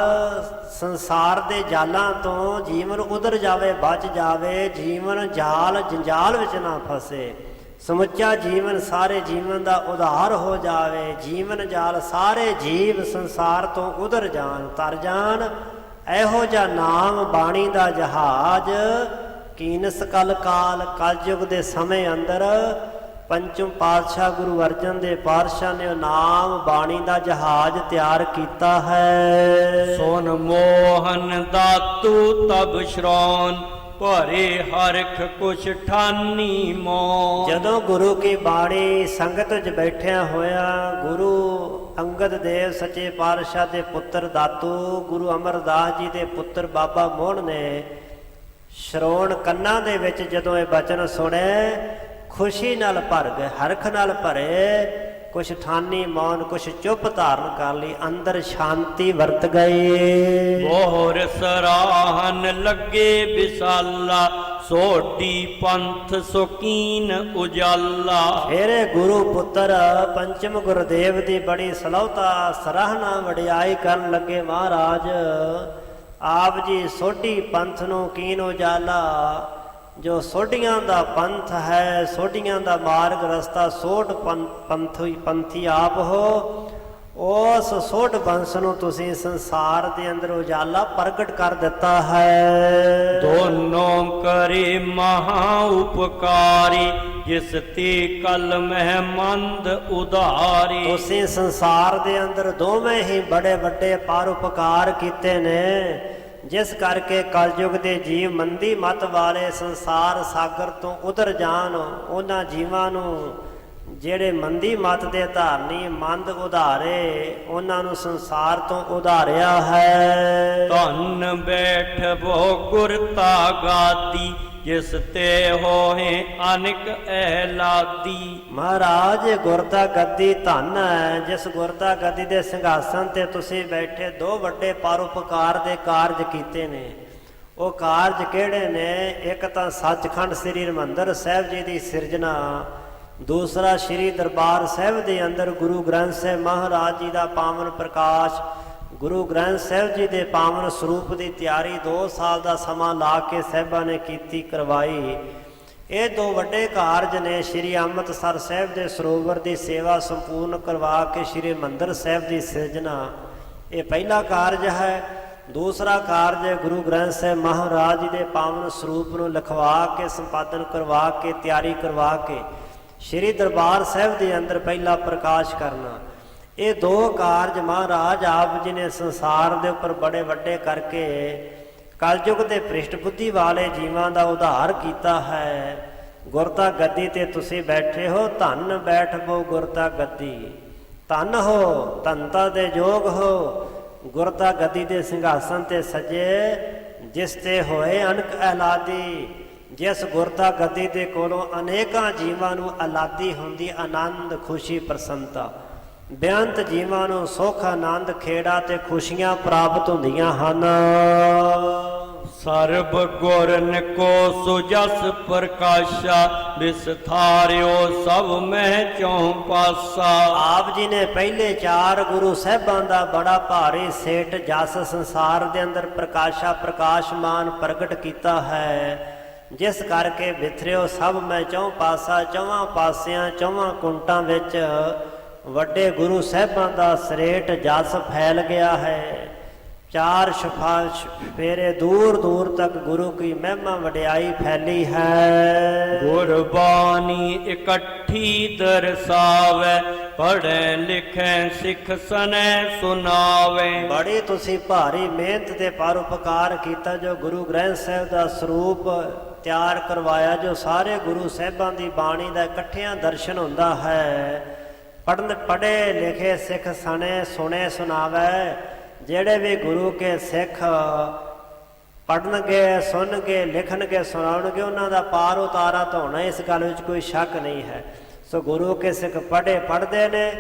ਸੰਸਾਰ ਦੇ ਜਾਲਾਂ ਤੋਂ ਜੀਵਨ ਉਧਰ ਜਾਵੇ, ਬਚ ਜਾਵੇ, ਜੀਵਨ ਜਾਲ ਜੰਜਾਲ ਵਿੱਚ ਨਾ ਫਸੇ, ਸਮੁੱਚਾ ਜੀਵਨ ਸਾਰੇ ਜੀਵਨ ਦਾ ਉਧਾਰ ਹੋ ਜਾਵੇ, ਜੀਵਨ ਜਾਲ ਸਾਰੇ ਜੀਵ ਸੰਸਾਰ ਤੋਂ ਉਧਰ ਜਾਣ, ਤਰ ਜਾਣ। ਇਹੋ ਜਿਹਾ ਨਾਮ ਬਾਣੀ ਦਾ ਜਹਾਜ਼ ਕੀਨਸ ਕਲ ਕਾਲ, ਕਲਯੁਗ ਦੇ ਸਮੇਂ ਅੰਦਰ ਪੰਚਮ ਪਾਤਸ਼ਾਹ ਗੁਰੂ ਅਰਜਨ ਦੇਵ ਪਾਤਸ਼ਾਹ ਨੇ ਉਹ ਨਾਮ ਬਾਣੀ ਦਾ ਜਹਾਜ਼ ਤਿਆਰ ਕੀਤਾ ਹੈ। ਸੁਨ ਮੋਹਨ ਦਾਤੂ ਤਬ ਸ਼੍ਰੌਨ, ਭਰੇ ਹਰਖ ਕੁਛ ਠਾਨੀ ਮੋਨ। ਜਦੋਂ ਗੁਰੂ ਕੀ ਬਾਣੀ ਸੰਗਤ ਵਿੱਚ ਬੈਠਿਆ ਹੋਇਆ ਗੁਰੂ ਅੰਗਦ ਦੇਵ ਸੱਚੇ ਪਾਤਸ਼ਾਹ ਦੇ ਪੁੱਤਰ ਦਾਤੂ, ਗੁਰੂ ਅਮਰਦਾਸ ਜੀ ਦੇ ਪੁੱਤਰ ਬਾਬਾ ਮੋਹਨ ਨੇ ਸ਼੍ਰੋਣ ਕੰਨਾਂ ਦੇ ਵਿੱਚ ਜਦੋਂ ਇਹ ਬਚਨ ਸੁਣੇ, ਖੁਸ਼ੀ ਨਾਲ ਭਰ ਗਏ, ਹਰਖ ਨਾਲ ਭਰੇ, ਕੁਛ ਠਾਨੀ ਮੌਨ, ਕੁਛ ਚੁੱਪ ਧਾਰਨ ਕਰ ਲਈ, ਅੰਦਰ ਸ਼ਾਂਤੀ ਵਰਤ ਗਈ। ਬੋਹਰ ਸਰਾਹਨ ਲੱਗੇ ਵਿਸਾਲਾ, ਸੋਢੀ ਪੰਥ ਸੁਕੀਨ ਉਜਾਲਾ। ਫਿਰ ਗੁਰੂ ਪੁੱਤਰ ਪੰਚਮ ਗੁਰਦੇਵ ਦੀ ਬੜੀ ਸਲਾਹੁਤਾ ਸਰਾਹਨਾ ਵਡਿਆਈ ਕਰਨ ਲੱਗੇ। ਮਹਾਰਾਜ ਆਪ ਜੀ ਸੋਢੀ ਪੰਥ ਨੂੰ ਕੀਨ ਉਜਾਲਾ, ਜੋ ਸੋਢੀਆਂ ਦਾ ਪੰਥ ਹੈ, ਸੋਢੀਆਂ ਦਾ ਮਾਰਗ ਰਸਤਾ, ਸੋਢ ਪੰਥੀ ਆਪ ਹੋ, ਉਸ ਸੋਢ ਬੰਸ ਨੂੰ ਤੁਸੀਂ ਸੰਸਾਰ ਦੇ ਅੰਦਰ ਉਜਾਲਾ ਪ੍ਰਗਟ ਕਰ ਦਿੱਤਾ ਹੈ। ਦੋਨੋਂ ਕਰੇ ਮਹਾ ਉਪਕਾਰੀ, ਜਿਸ ਤੇ ਕਲ ਮਹਿ ਮੰਦ ਉਧਾਰੀ। ਤੁਸੀਂ ਸੰਸਾਰ ਦੇ ਅੰਦਰ ਦੋਵੇਂ ਹੀ ਬੜੇ ਵੱਡੇ ਪਰਉਪਕਾਰ ਕੀਤੇ ਨੇ, ਜਿਸ ਕਰਕੇ ਕਲਯੁਗ ਦੇ ਜੀਵ ਮੰਦੀ ਮਤ ਵਾਲੇ ਸੰਸਾਰ ਸਾਗਰ ਤੋਂ ਉਤਰ ਜਾਣ। ਉਹਨਾਂ ਜੀਵਾਂ ਨੂੰ ਜਿਹੜੇ ਮੰਦੀ ਮਤ ਦੇ ਧਾਰਨੀ, ਮੰਦ ਉਧਾਰੇ, ਉਹਨਾਂ ਨੂੰ ਸੰਸਾਰ ਤੋਂ ਉਧਾਰਿਆ ਹੈ। ਧਨ ਬੈਠਬੋ ਗੁਰਤਾ ਗਾਦੀ, ਜਿਸ ਤੇ ਹੋਏ ਅਨਿਕ ਐਲਾਦੀ। ਮਹਾਰਾਜ ਗੁਰਤਾ ਗੱਦੀ ਧਨ ਹੈ, ਜਿਸ ਗੁਰਤਾ ਗੱਦੀ ਦੇ ਸਿੰਘਾਸਨ ਤੇ ਤੁਸੀਂ ਬੈਠੇ। ਦੋ ਵੱਡੇ ਪਰਉਪਕਾਰ ਦੇ ਕਾਰਜ ਕੀਤੇ ਨੇ। ਉਹ ਕਾਰਜ ਕਿਹੜੇ ਨੇ? ਇੱਕ ਤਾਂ ਸੱਚਖੰਡ ਸ੍ਰੀ ਹਰਿਮੰਦਰ ਸਾਹਿਬ ਜੀ ਦੀ ਸਿਰਜਣਾ, ਦੂਸਰਾ ਸ੍ਰੀ ਦਰਬਾਰ ਸਾਹਿਬ ਦੇ ਅੰਦਰ ਗੁਰੂ ਗ੍ਰੰਥ ਸਾਹਿਬ ਮਹਾਰਾਜ ਜੀ ਦਾ ਪਾਵਨ ਪ੍ਰਕਾਸ਼, ਗੁਰੂ ਗ੍ਰੰਥ ਸਾਹਿਬ ਜੀ ਦੇ ਪਾਵਨ ਸਰੂਪ ਦੀ ਤਿਆਰੀ 2 ਸਾਲ ਦਾ ਸਮਾਂ ਲਾ ਕੇ ਸਾਹਿਬਾਂ ਨੇ ਕੀਤੀ, ਕਰਵਾਈ। ਇਹ ਦੋ ਵੱਡੇ ਕਾਰਜ ਨੇ। ਸ੍ਰੀ ਅੰਮ੍ਰਿਤਸਰ ਸਾਹਿਬ ਦੇ ਸਰੋਵਰ ਦੀ ਸੇਵਾ ਸੰਪੂਰਨ ਕਰਵਾ ਕੇ ਸ੍ਰੀ ਹਰਿਮੰਦਰ ਸਾਹਿਬ ਦੀ ਸਿਰਜਣਾ, ਇਹ ਪਹਿਲਾ ਕਾਰਜ ਹੈ। ਦੂਸਰਾ ਕਾਰਜ ਗੁਰੂ ਗ੍ਰੰਥ ਸਾਹਿਬ ਮਹਾਰਾਜ ਜੀ ਦੇ ਪਾਵਨ ਸਰੂਪ ਨੂੰ ਲਿਖਵਾ ਕੇ, ਸੰਪਾਦਨ ਕਰਵਾ ਕੇ, ਤਿਆਰੀ ਕਰਵਾ ਕੇ ਸ੍ਰੀ ਦਰਬਾਰ ਸਾਹਿਬ ਦੇ ਅੰਦਰ ਪਹਿਲਾ ਪ੍ਰਕਾਸ਼ ਕਰਨਾ। ਇਹ ਦੋ ਕਾਰਜ ਮਹਾਰਾਜ ਆਪ ਜੀ ਨੇ ਸੰਸਾਰ ਦੇ ਉੱਪਰ ਬੜੇ ਵੱਡੇ ਕਰਕੇ ਕਲਯੁਗ ਦੇ ਭ੍ਰਿਸ਼ਟ ਬੁੱਧੀ ਵਾਲੇ ਜੀਵਾਂ ਦਾ ਉਧਾਰ ਕੀਤਾ ਹੈ। ਗੁਰਤਾ ਗੱਦੀ ਤੇ ਤੁਸੀਂ ਬੈਠੇ ਹੋ, ਧੰਨ ਬੈਠਬੋ ਗੁਰਤਾ ਗੱਦੀ। ਧੰਨ ਹੋ, ਧੰਨਤਾ ਦੇ ਯੋਗ ਹੋ, ਗੁਰਤਾ ਗੱਦੀ ਦੇ ਸਿੰਘਾਸਨ ਤੇ ਸਜੇ, ਜਿਸ ਤੇ ਹੋਏ ਅਨਕ ਐਲਾਦੀ। ਜਿਸ ਗੁਰਤਾ ਗੱਦੀ ਦੇ ਕੋਲੋਂ ਅਨੇਕਾਂ ਜੀਵਾਂ ਨੂੰ ਐਲਾਦੀ ਹੁੰਦੀ, ਆਨੰਦ, ਖੁਸ਼ੀ, ਪ੍ਰਸੰਨਤਾ। ਬੇਅੰਤ ਜੀਵਾਂ ਨੂੰ ਸੁੱਖ ਆਨੰਦ ਖੇੜਾ ਤੇ ਖੁਸ਼ੀਆਂ ਪ੍ਰਾਪਤ ਹੁੰਦੀਆਂ ਹਨ। ਸਰਬ ਗੁਰਨ ਕੋ ਸੁਜਸ ਪ੍ਰਕਾਸ਼ਾ ਵਿਸਥਾਰਿਓ ਸਭ ਮਹਿ ਚੌਂ ਪਾਸਾ। ਆਪ ਜੀ ਨੇ ਪਹਿਲੇ 4 ਗੁਰੂ ਸਾਹਿਬਾਂ ਦਾ ਬੜਾ ਭਾਰੀ ਸੇਠ ਜਸ ਸੰਸਾਰ ਦੇ ਅੰਦਰ ਪ੍ਰਕਾਸ਼ਾ ਪ੍ਰਕਾਸ਼ਮਾਨ ਪ੍ਰਗਟ ਕੀਤਾ ਹੈ, ਜਿਸ ਕਰਕੇ ਵਿਥਰਿਓ ਸਭ ਮੈਂ ਚੌਂ ਪਾਸਾ, ਚੌਵਾਂ ਪਾਸਿਆਂ ਚੌਵਾਂ ਕੁੰਟਾਂ ਵਿੱਚ ਵੱਡੇ ਗੁਰੂ ਸਾਹਿਬਾਂ ਦਾ ਸਰੇਟ ਜਸ ਫੈਲ ਗਿਆ ਹੈ। 4 ਫੇਰੇ ਦੂਰ ਦੂਰ ਤੱਕ ਗੁਰੂ ਕੀ ਮਹਿਮਾ ਵਡਿਆਈ ਫੈਲੀ ਹੈ। ਗੁਰਬਾਣੀ ਇਕੱਠੀ ਦਰਸਾਵੇ, ਪੜ੍ਹੈ ਲਿਖੈ ਸਿੱਖ ਸਨੈ ਸੁਨਾਵੇ। ਬੜੀ ਤੁਸੀਂ ਭਾਰੀ ਮਿਹਨਤ ਤੇ ਪਰਉਪਕਾਰ ਕੀਤਾ, ਜੋ ਗੁਰੂ ਗ੍ਰੰਥ ਸਾਹਿਬ ਦਾ ਸਰੂਪ ਤਿਆਰ ਕਰਵਾਇਆ, ਜੋ ਸਾਰੇ ਗੁਰੂ ਸਾਹਿਬਾਂ ਦੀ ਬਾਣੀ ਦਾ ਇਕੱਠਿਆਂ ਦਰਸ਼ਨ ਹੁੰਦਾ ਹੈ। ਪੜ੍ਹੇ ਲਿਖੇ ਸਿੱਖ ਸਣੇ ਸੁਣੇ ਸੁਣਾਵੇ। ਜਿਹੜੇ ਵੀ ਗੁਰੂ ਕੇ ਸਿੱਖ ਪੜ੍ਹਨਗੇ, ਸੁਣਨਗੇ, ਲਿਖਣਗੇ, ਸੁਣਾਉਣਗੇ, ਉਹਨਾਂ ਦਾ ਪਾਰ ਉਤਾਰਾ ਤਾਂ ਹੋਣਾ, ਇਸ ਗੱਲ ਵਿੱਚ ਕੋਈ ਸ਼ੱਕ ਨਹੀਂ ਹੈ। ਸੋ ਗੁਰੂ ਕੇ ਸਿੱਖ ਪੜ੍ਹਦੇ ਨੇ,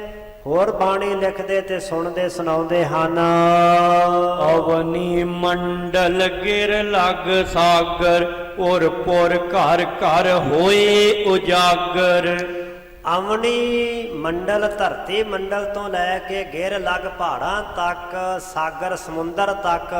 ਹੋਰ ਬਾਣੀ ਲਿਖਦੇ ਤੇ ਸੁਣਦੇ ਸੁਣਾਉਂਦੇ ਹਨ। ਅਵਨੀ ਮੰਡਲ ਗਿਰ ਲਗ ਸਾਗਰ, ਉਰ ਪੁਰ ਘਰ ਘਰ ਹੋਏ ਉਜਾਗਰ। ਅਵਨੀ ਮੰਡਲ ਧਰਤੀ ਮੰਡਲ ਤੋਂ ਲੈ ਕੇ ਗਿਰ ਲਗ ਪਹਾੜਾਂ ਤੱਕ, ਸਾਗਰ ਸਮੁੰਦਰ ਤੱਕ,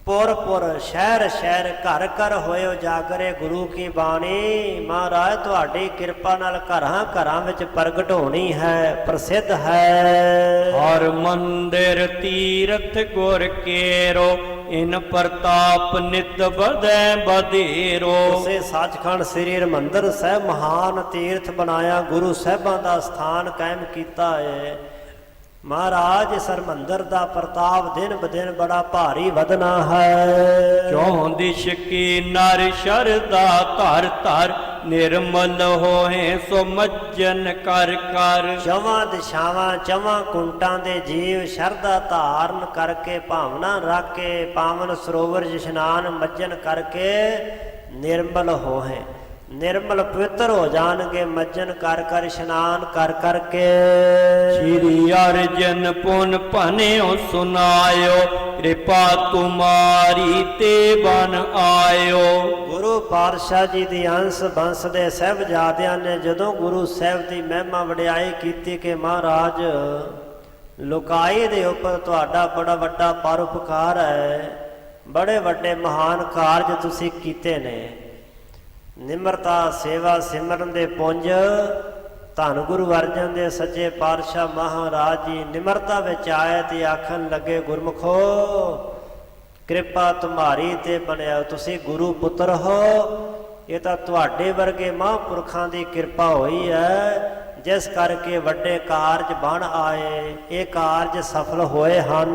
ਪੁਰ ਪੁਰ ਸ਼ਹਿਰ ਸ਼ਹਿਰ ਘਰ ਘਰ ਹੋਏ ਉਜਾਗਰੇ ਗੁਰੂ ਕੀ ਬਾਣੀ। ਮਹਾਰਾਜ ਤੁਹਾਡੀ ਕਿਰਪਾ ਨਾਲ ਘਰਾਂ ਘਰਾਂ ਵਿੱਚ ਪ੍ਰਗਟ ਹੋਣੀ ਹੈ, ਪ੍ਰਸਿੱਧ ਹੈ। ਹਰ ਮੰਦਿਰ ਤੀਰਥ ਗੁਰ ਕੇਰੋ, ਇਨ ਪ੍ਰਤਾਪ ਨਿਤ ਵਧੈ ਵਧੇਰੋ। ਉਸੇ ਸੱਚਖੰਡ ਸ੍ਰੀ ਹਰਿਮੰਦਰ ਸਾਹਿਬ ਮਹਾਨ ਤੀਰਥ ਬਣਾਇਆ, ਗੁਰੂ ਸਾਹਿਬਾਂ ਦਾ ਸਥਾਨ ਕਾਇਮ ਕੀਤਾ ਹੈ। ਮਹਾਰਾਜ ਇਸ ਹਰਿਮੰਦਰ ਦਾ ਪ੍ਰਤਾਪ ਦਿਨ ਬਦਿਨ ਬੜਾ ਭਾਰੀ ਵਧਣਾ ਹੈ। ਚੌਂ ਦਿਸ਼ ਕੀ ਨਰ ਸ਼ਰਦਾ ਧਰ ਧਰ, ਨਿਰਮਲ ਹੋਏ ਸੋ ਮੱਜਨ ਕਰ ਕਰ। ਚੌਵਾਂ ਦਿਸ਼ਾਵਾਂ ਚੌਵਾਂ ਕੁੰਟਾਂ ਦੇ ਜੀਵ ਸ਼ਰਧਾ ਧਾਰਨ ਕਰਕੇ, ਭਾਵਨਾ ਰੱਖ ਕੇ, ਪਾਵਨ ਸਰੋਵਰ ਇਸ਼ਨਾਨ ਮੱਜਨ ਕਰਕੇ ਨਿਰਮਲ ਹੋਏ, ਨਿਰਮਲ ਪਵਿੱਤਰ ਹੋ ਜਾਣਗੇ, ਮੱਜਨ ਕਰ ਕਰ ਇਸ਼ਨਾਨ ਕਰ ਕਰਕੇ। ਸ਼੍ਰੀ ਅਰਜਨ ਪੁਨ ਭਨਿਓ ਸੁਨਾਇਓ, ਕਿਰਪਾ ਤੁਮਾਰੀ ਤੇ ਬਨ ਆਇਓ। ਗੁਰੂ ਪਾਤਸ਼ਾਹ ਜੀ ਦੀ ਅੰਸ਼ ਬੰਸ ਦੇ ਸਾਹਿਬਜ਼ਾਦਿਆਂ ਨੇ ਜਦੋਂ ਗੁਰੂ ਸਾਹਿਬ ਦੀ ਮਹਿਮਾ ਵਡਿਆਈ ਕੀਤੀ ਕਿ ਮਹਾਰਾਜ ਲੋਕਾਈ ਦੇ ਉੱਪਰ ਤੁਹਾਡਾ ਬੜਾ ਵੱਡਾ ਪਰਉਪਕਾਰ ਹੈ, ਬੜੇ ਵੱਡੇ ਮਹਾਨ ਕਾਰਜ ਤੁਸੀਂ ਕੀਤੇ ਨੇ। ਨਿਮਰਤਾ ਸੇਵਾ ਸਿਮਰਨ ਦੇ ਪੁੰਜ ਧੰਨ ਗੁਰੂ ਅਰਜਨ ਦੇ ਸੱਚੇ ਪਾਤਸ਼ਾਹ ਮਹਾਰਾਜ ਜੀ ਨਿਮਰਤਾ ਵਿੱਚ ਆਏ ਤੇ ਆਖਣ ਲੱਗੇ, ਗੁਰਮੁਖੋ ਕਿਰਪਾ ਤੁਮਾਰੀ ਤੇ ਬਣਿਆ, ਤੁਸੀਂ ਗੁਰੂ ਪੁੱਤਰ ਹੋ। ਇਹ ਤਾਂ ਤੁਹਾਡੇ ਵਰਗੇ ਮਹਾਂਪੁਰਖਾਂ ਦੀ ਕਿਰਪਾ ਹੋਈ ਹੈ, ਜਿਸ ਕਰਕੇ ਵੱਡੇ ਕਾਰਜ ਬਣ ਆਏ, ਇਹ ਕਾਰਜ ਸਫਲ ਹੋਏ ਹਨ।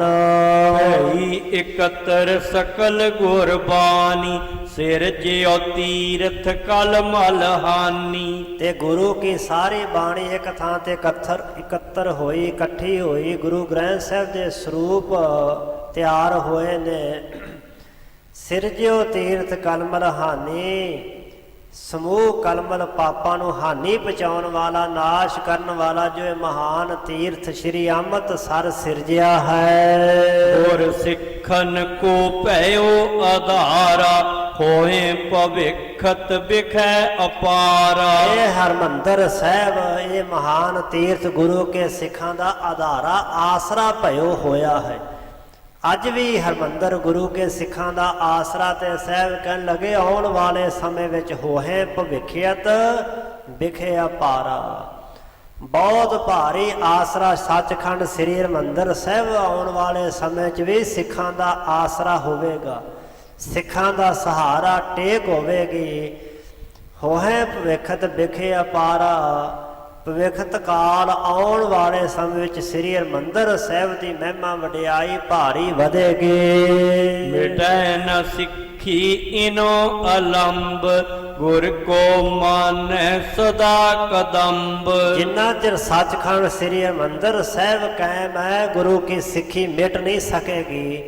ਭਈ ਇਕੱਤਰ ਸਕਲ ਗੁਰਬਾਣੀ, ਸਿਰ ਜਿਉ ਤੀਰਥ ਕਲ ਮਲ ਹਾਨੀ। ਤੇ ਗੁਰੂ ਕੀ ਸਾਰੀ ਬਾਣੀ ਇੱਕ ਥਾਂ ਤੇ ਇਕੱਤਰ ਹੋਈ, ਇਕੱਠੀ ਹੋਈ। ਗੁਰੂ ਗ੍ਰੰਥ ਸਾਹਿਬ ਦੇ ਸਰੂਪ ਤਿਆਰ ਹੋਏ ਨੇ। ਸਿਰਜਿਓ ਤੀਰਥ ਕਲਮਲ ਹਾਨੀ, ਸਮੂਹ ਕਲਮਲ ਪਾਪਾਂ ਨੂੰ ਹਾਨੀ ਪਹੁੰਚਾਉਣ ਵਾਲਾ, ਨਾਸ਼ ਕਰਨ ਵਾਲਾ ਜੋ ਇਹ ਮਹਾਨ ਤੀਰਥ ਸ਼੍ਰੀ ਅੰਮ੍ਰਿਤਸਰ ਸਿਰਜਿਆ ਹੈ। ਗੁਰ ਸਿੱਖਨ ਕੋ ਭਇਓ ਆਧਾਰਾ, ਹੋਏ ਭਵਿਖਤ ਬਿਖੈ ਅਪਾਰਾ। ਇਹ ਹਰਮੰਦਰ ਸਾਹਿਬ, ਇਹ ਮਹਾਨ ਤੀਰਥ ਗੁਰੂ ਕੇ ਸਿੱਖਾਂ ਦਾ ਆਧਾਰਾ ਆਸਰਾ ਭਇਓ ਹੋਇਆ ਹੈ। ਅੱਜ ਵੀ ਹਰਮੰਦਰ ਗੁਰੂ ਕੇ ਸਿੱਖਾਂ ਦਾ ਆਸਰਾ ਤੇ ਸਾਹਿਬ ਕਹਿਣ ਲੱਗੇ, ਆਉਣ ਵਾਲੇ ਸਮੇਂ ਵਿੱਚ ਹੋਏ ਭਵਿਖਿਅਤ ਬਿਖੇ ਅਪਾਰਾ। ਬਹੁਤ ਭਾਰੀ ਆਸਰਾ ਸੱਚਖੰਡ ਸ੍ਰੀ ਹਰਿਮੰਦਰ ਸਾਹਿਬ ਆਉਣ ਵਾਲੇ ਸਮੇਂ 'ਚ ਵੀ ਸਿੱਖਾਂ ਦਾ ਆਸਰਾ ਹੋਵੇਗਾ, ਸਿੱਖਾਂ ਦਾ ਸਹਾਰਾ ਟੇਕ ਹੋਵੇਗੀ। ਹੋਏ ਭਵਿਖਤ ਬਿਖੇ ਅਪਾਰਾ, ਭਵਿਖਤ ਕਾਲ ਆਉਣ ਵਾਲੇ ਸਮੇਂ ਵਿੱਚ ਸ੍ਰੀ ਹਰਿਮੰਦਰ ਸਾਹਿਬ ਦੀ ਮਹਿਮਾ ਵਡਿਆਈ ਭਾਰੀ ਵਧੇਗੀ। ਮਿਟੈ ਨ ਸਿੱਖੀ ਇਨੋ ਅਲੰਬ, ਗੁਰ ਕੋ ਮਾਨੈ ਸਦਾ ਕਦੰਬ। ਜਿੰਨਾ ਚਿਰ ਸੱਚਖੰਡ ਸ੍ਰੀ ਹਰਿਮੰਦਰ ਸਾਹਿਬ ਕਾਇਮ ਹੈ, ਗੁਰੂ ਕੀ ਸਿੱਖੀ ਮਿਟ ਨਹੀਂ ਸਕੇਗੀ।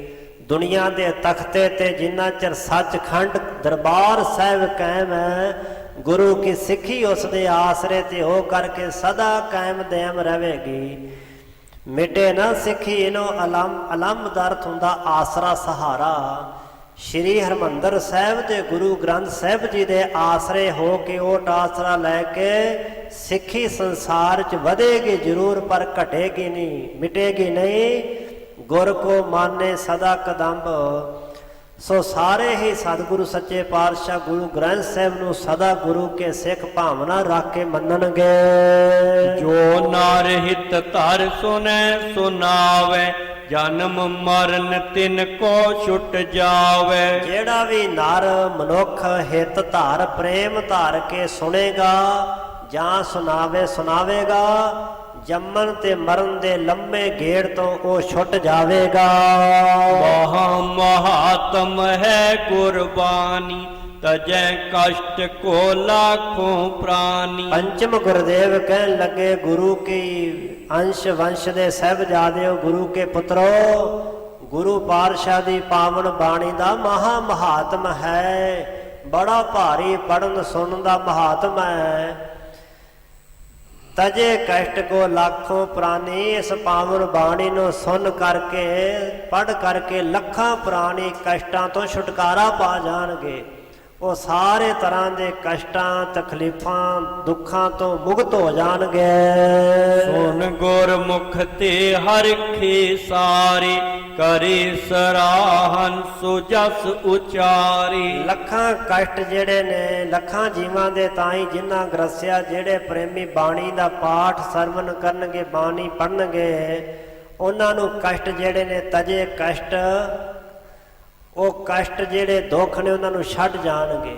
ਦੁਨੀਆ ਦੇ ਤਖਤੇ ਤੇ ਜਿੰਨਾ ਚਿਰ ਸੱਚਖੰਡ ਦਰਬਾਰ ਸਾਹਿਬ ਕਾਇਮ ਹੈ, ਗੁਰੂ ਕੀ ਸਿੱਖੀ ਉਸ ਦੇ ਆਸਰੇ ਤੇ ਹੋ ਕਰਕੇ ਸਦਾ ਕਾਇਮ ਦੈਮ ਰਹੇਗੀ। ਮਿਟੇ ਨਾ ਸਿੱਖੀ ਇਹਨੂੰ ਅਲਮ ਦਾ ਅਰਥ ਹੁੰਦਾ ਆਸਰਾ ਸਹਾਰਾ। ਸ਼੍ਰੀ ਹਰਿਮੰਦਰ ਸਾਹਿਬ ਦੇ ਗੁਰੂ ਗ੍ਰੰਥ ਸਾਹਿਬ ਜੀ ਦੇ ਆਸਰੇ ਹੋ ਕੇ ਓਟ ਆਸਰਾ ਲੈ ਕੇ ਸਿੱਖੀ ਸੰਸਾਰ 'ਚ ਵਧੇਗੀ ਜ਼ਰੂਰ, ਪਰ ਘਟੇਗੀ ਨਹੀਂ, ਮਿਟੇਗੀ ਨਹੀਂ। ਗੁਰ ਕੋ ਮਾਨੇ ਸਦਾ ਕਦੰਬ। ਸੋ ਸਾਰੇ ਹੀ ਸਤਿਗੁਰੂ ਸੱਚੇ ਪਾਤਸ਼ਾਹ ਗੁਰੂ ਗ੍ਰੰਥ ਸਾਹਿਬ ਨੂੰ ਸਦਾ ਗੁਰੂ ਕੇ ਸਿੱਖ ਭਾਵਨਾ ਰੱਖ ਕੇ ਮੰਨਣਗੇ। ਜੋ ਨਰ ਹਿਤ ਧਰ ਸੁਨੈ ਸੁਨਾਵੇ, ਜਨਮ ਮਰਨ ਤਿਨ ਕੋ ਛੁਟ ਜਾਵੇ। ਜਿਹੜਾ ਵੀ ਨਰ ਮਨੁੱਖ ਹਿਤ ਧਾਰ ਪ੍ਰੇਮ ਧਾਰ ਕੇ ਸੁਣੇਗਾ ਜਾਂ ਸੁਣਾਵੇਗਾ, ਜੰਮਣ ਤੇ ਮਰਨ ਦੇ ਲੰਮੇ ਗੇੜ ਤੋਂ ਉਹ ਛੁੱਟ ਜਾਵੇਗਾ। ਮਹਾ ਮਹਾਤਮ ਹੈ ਕੁਰਬਾਨੀ, ਤਜੈ ਕਸ਼ਟ ਕੋ ਲਾਖੋਂ ਪ੍ਰਾਨੀ। ਪੰਚਮ ਗੁਰਦੇਵ ਕਹਿਣ ਲੱਗੇ, ਗੁਰੂ ਕੀ ਅੰਸ਼ ਵੰਸ਼ ਦੇ ਸਾਹਿਬਜ਼ਾਦਿਓ, ਗੁਰੂ ਕੇ ਪੁੱਤਰੋ, ਗੁਰੂ ਪਾਤਸ਼ਾਹ ਦੀ ਪਾਵਨ ਬਾਣੀ ਦਾ ਮਹਾ ਮਹਾਤਮ ਹੈ, ਬੜਾ ਭਾਰੀ ਪੜਨ ਸੁਣਨ ਦਾ ਮਹਾਤਮ ਹੈ। ਤਜੇ ਕਸ਼ਟ ਕੋ ਲਾਖੋਂ ਪ੍ਰਾਨੀ। ਇਸ ਪਾਵਨ ਬਾਣੀ ਨੂੰ ਸੁਣ ਕਰਕੇ ਪੜ੍ਹ ਕਰਕੇ ਲੱਖਾਂ ਪ੍ਰਾਣੀ ਕਸ਼ਟਾਂ ਤੋਂ ਛੁਟਕਾਰਾ ਪਾ ਜਾਣਗੇ। ਉਹ ਸਾਰੇ ਤਰ੍ਹਾਂ ਦੇ ਕਸ਼ਟਾਂ ਤਕਲੀਫਾਂ ਦੁੱਖਾਂ ਤੋਂ ਮੁਕਤ ਹੋ ਜਾਣਗੇ। ਸੁਨ ਗੁਰਮੁਖ ਤੇ ਹਰਿਖੇ ਸਾਰੇ, ਕਰੇ ਸਰਾਹਨ ਸੁਜਸ ਉਚਾਰੀ। ਲੱਖਾਂ ਕਸ਼ਟ ਜਿਹੜੇ ਨੇ ਲੱਖਾਂ ਜੀਵਾਂ ਦੇ ਤਾਈਂ ਜਿਨ੍ਹਾਂ ਗ੍ਰਸਿਆ, ਜਿਹੜੇ ਪ੍ਰੇਮੀ ਬਾਣੀ ਦਾ ਪਾਠ ਸਰਵਨ ਕਰਨਗੇ, ਬਾਣੀ ਪੜ੍ਹਨਗੇ, ਉਹਨਾਂ ਨੂੰ ਕਸ਼ਟ ਜਿਹੜੇ ਨੇ ਤਜੇ ਕਸ਼ਟ, ਉਹ ਕਸ਼ਟ ਜਿਹੜੇ ਦੁੱਖ ਨੇ ਉਹਨਾਂ ਨੂੰ ਛੱਡ ਜਾਣਗੇ।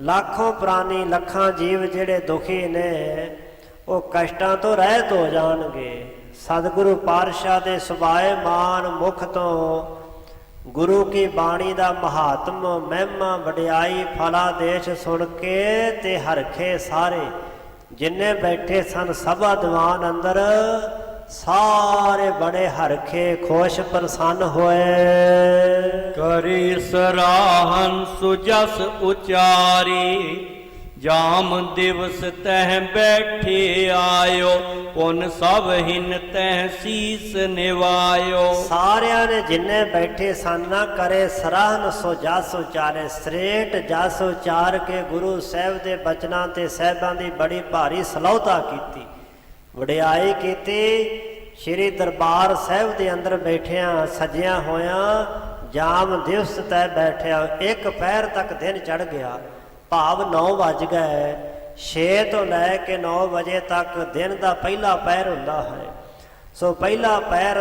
ਲੱਖੋਂ ਪ੍ਰਾਣੀ ਲੱਖਾਂ ਜੀਵ ਜਿਹੜੇ ਦੁਖੀ ਨੇ ਉਹ ਕਸ਼ਟਾਂ ਤੋਂ ਰਹਿਤ ਹੋ ਜਾਣਗੇ। ਸਤਿਗੁਰੂ ਪਾਤਸ਼ਾਹ ਦੇ ਸੁਭਾਏ ਮਾਨ ਮੁਖ ਤੋਂ ਗੁਰੂ ਕੀ ਬਾਣੀ ਦਾ ਮਹਾਤਮ ਮਹਿਮਾ ਵਡਿਆਈ ਫਲਾਦੇਸ਼ ਸੁਣ ਕੇ ਤੇ ਹਰਖੇ ਸਾਰੇ ਜਿੰਨੇ ਬੈਠੇ ਸਨ ਸਭਾ ਦੀਵਾਨ ਅੰਦਰ, ਸਾਰੇ ਬੜੇ ਹਰਖੇ ਖੁਸ਼ ਪ੍ਰਸੰਨ ਹੋਏ। ਕਰੀ ਸਰਾਹਨ ਸੁਜਸ ਉਚਾਰੀ, ਜਾਮ ਦਿਵਸ ਤਹਿ ਬੈਠੇ ਆਇਓ, ਪੁਨ ਸਭ ਹਿਨ ਤਹਿ ਸੀਸ ਨਿਵਾਇਓ। ਸਾਰਿਆਂ ਨੇ ਜਿੰਨੇ ਬੈਠੇ ਸਨ ਨਾ ਕਰੇ ਸਰਾਹਨ ਸੋ ਜਸ ਉਚਾਰੇ, ਸ੍ਰੇਟ ਜਸ ਉਚਾਰ ਕੇ ਗੁਰੂ ਸਾਹਿਬ ਦੇ ਬਚਨਾਂ ਤੇ ਸਾਹਿਬਾਂ ਦੀ ਬੜੀ ਭਾਰੀ ਸਲਾਹੁਤਾ ਕੀਤੀ, ਵਡਿਆਈ ਕੀਤੀ। ਸ਼੍ਰੀ ਦਰਬਾਰ ਸਾਹਿਬ ਦੇ ਅੰਦਰ ਬੈਠਿਆਂ ਸਜਿਆ ਹੋਇਆਂ ਜਾਮ ਦਿਵਸ ਤੈ ਬੈਠਿਆ, ਇੱਕ ਪਹਿਰ ਤੱਕ ਦਿਨ ਚੜ ਗਿਆ, ਭਾਵ 9 ਵੱਜ ਗਏ। 6 ਤੋਂ ਲੈ ਕੇ 9 ਵਜੇ ਤੱਕ ਦਿਨ ਦਾ ਪਹਿਲਾ ਪਹਿਰ ਹੁੰਦਾ ਹੈ। ਸੋ ਪਹਿਲਾ ਪਹਿਰ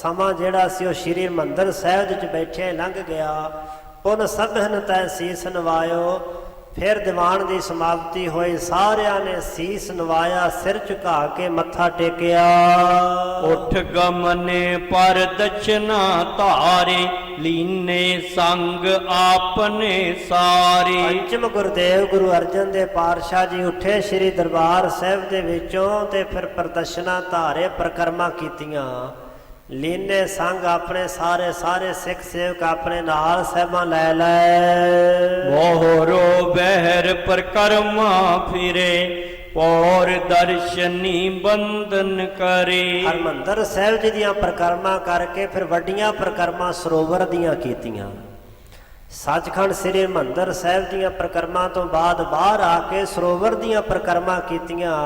ਸਮਾਂ ਜਿਹੜਾ ਸੀ ਉਹ ਸ਼੍ਰੀ ਹਰਿਮੰਦਰ ਸਾਹਿਬ ਵਿੱਚ ਬੈਠੇ ਲੰਘ ਗਿਆ। ਪੁਨ ਸਭਨ ਤੈ ਸੀਸ ਨਵਾਇਓ। ਫਿਰ ਦੀਵਾਨ ਦੀ ਸਮਾਪਤੀ ਹੋਈ, ਸਾਰਿਆਂ ਨੇ ਸੀਸ ਨਵਾਇਆ, ਸਿਰ ਝੁਕਾ ਕੇ ਮੱਥਾ ਟੇਕਿਆ। ਉਠ ਗਮਨੇ ਪਰ ਦਛਨਾ ਧਾਰੇ, ਲੀਨੇ ਸੰਗ ਆਪਨੇ ਸਾਰੇ। ਪੰਚਮ ਗੁਰਦੇਵ ਗੁਰੂ ਅਰਜਨ ਦੇਵ ਪਾਤਸ਼ਾਹ ਜੀ ਉੱਠੇ ਸ੍ਰੀ ਦਰਬਾਰ ਸਾਹਿਬ ਦੇ ਵਿੱਚੋਂ ਤੇ ਫਿਰ ਪ੍ਰਦਰਸ਼ਨਾਂ ਧਾਰੇ, ਪ੍ਰਕਰਮਾ ਕੀਤੀਆਂ। ਲੀਨੇ ਸੰਗ ਆਪਣੇ ਸਾਰੇ ਸਿੱਖ ਸੇਵਕ ਆਪਣੇ ਨਾਲ ਸਾਹਿਬਾਂ ਲੈ ਲੈ। ਮੋਹਰੋ ਬਹਿਰ ਪ੍ਰਕਰਮਾ ਫਿਰੇ, ਪੌਰ ਦਰਸ਼ਨੀ ਬੰਦਨ ਕਰੇ। ਹਰਿਮੰਦਰ ਸਾਹਿਬ ਜੀ ਦੀਆਂ ਪ੍ਰਕਰਮਾ ਕਰਕੇ ਫਿਰ ਵੱਡੀਆਂ ਪ੍ਰਕਰਮਾ ਸਰੋਵਰ ਦੀਆਂ ਕੀਤੀਆਂ। ਸੱਚਖੰਡ ਸ੍ਰੀ ਹਰਿਮੰਦਰ ਸਾਹਿਬ ਦੀਆਂ ਪ੍ਰਕਰਮਾ ਤੋਂ ਬਾਅਦ ਬਾਹਰ ਆ ਕੇ ਸਰੋਵਰ ਦੀਆਂ ਪ੍ਰਕਰਮਾ ਕੀਤੀਆਂ।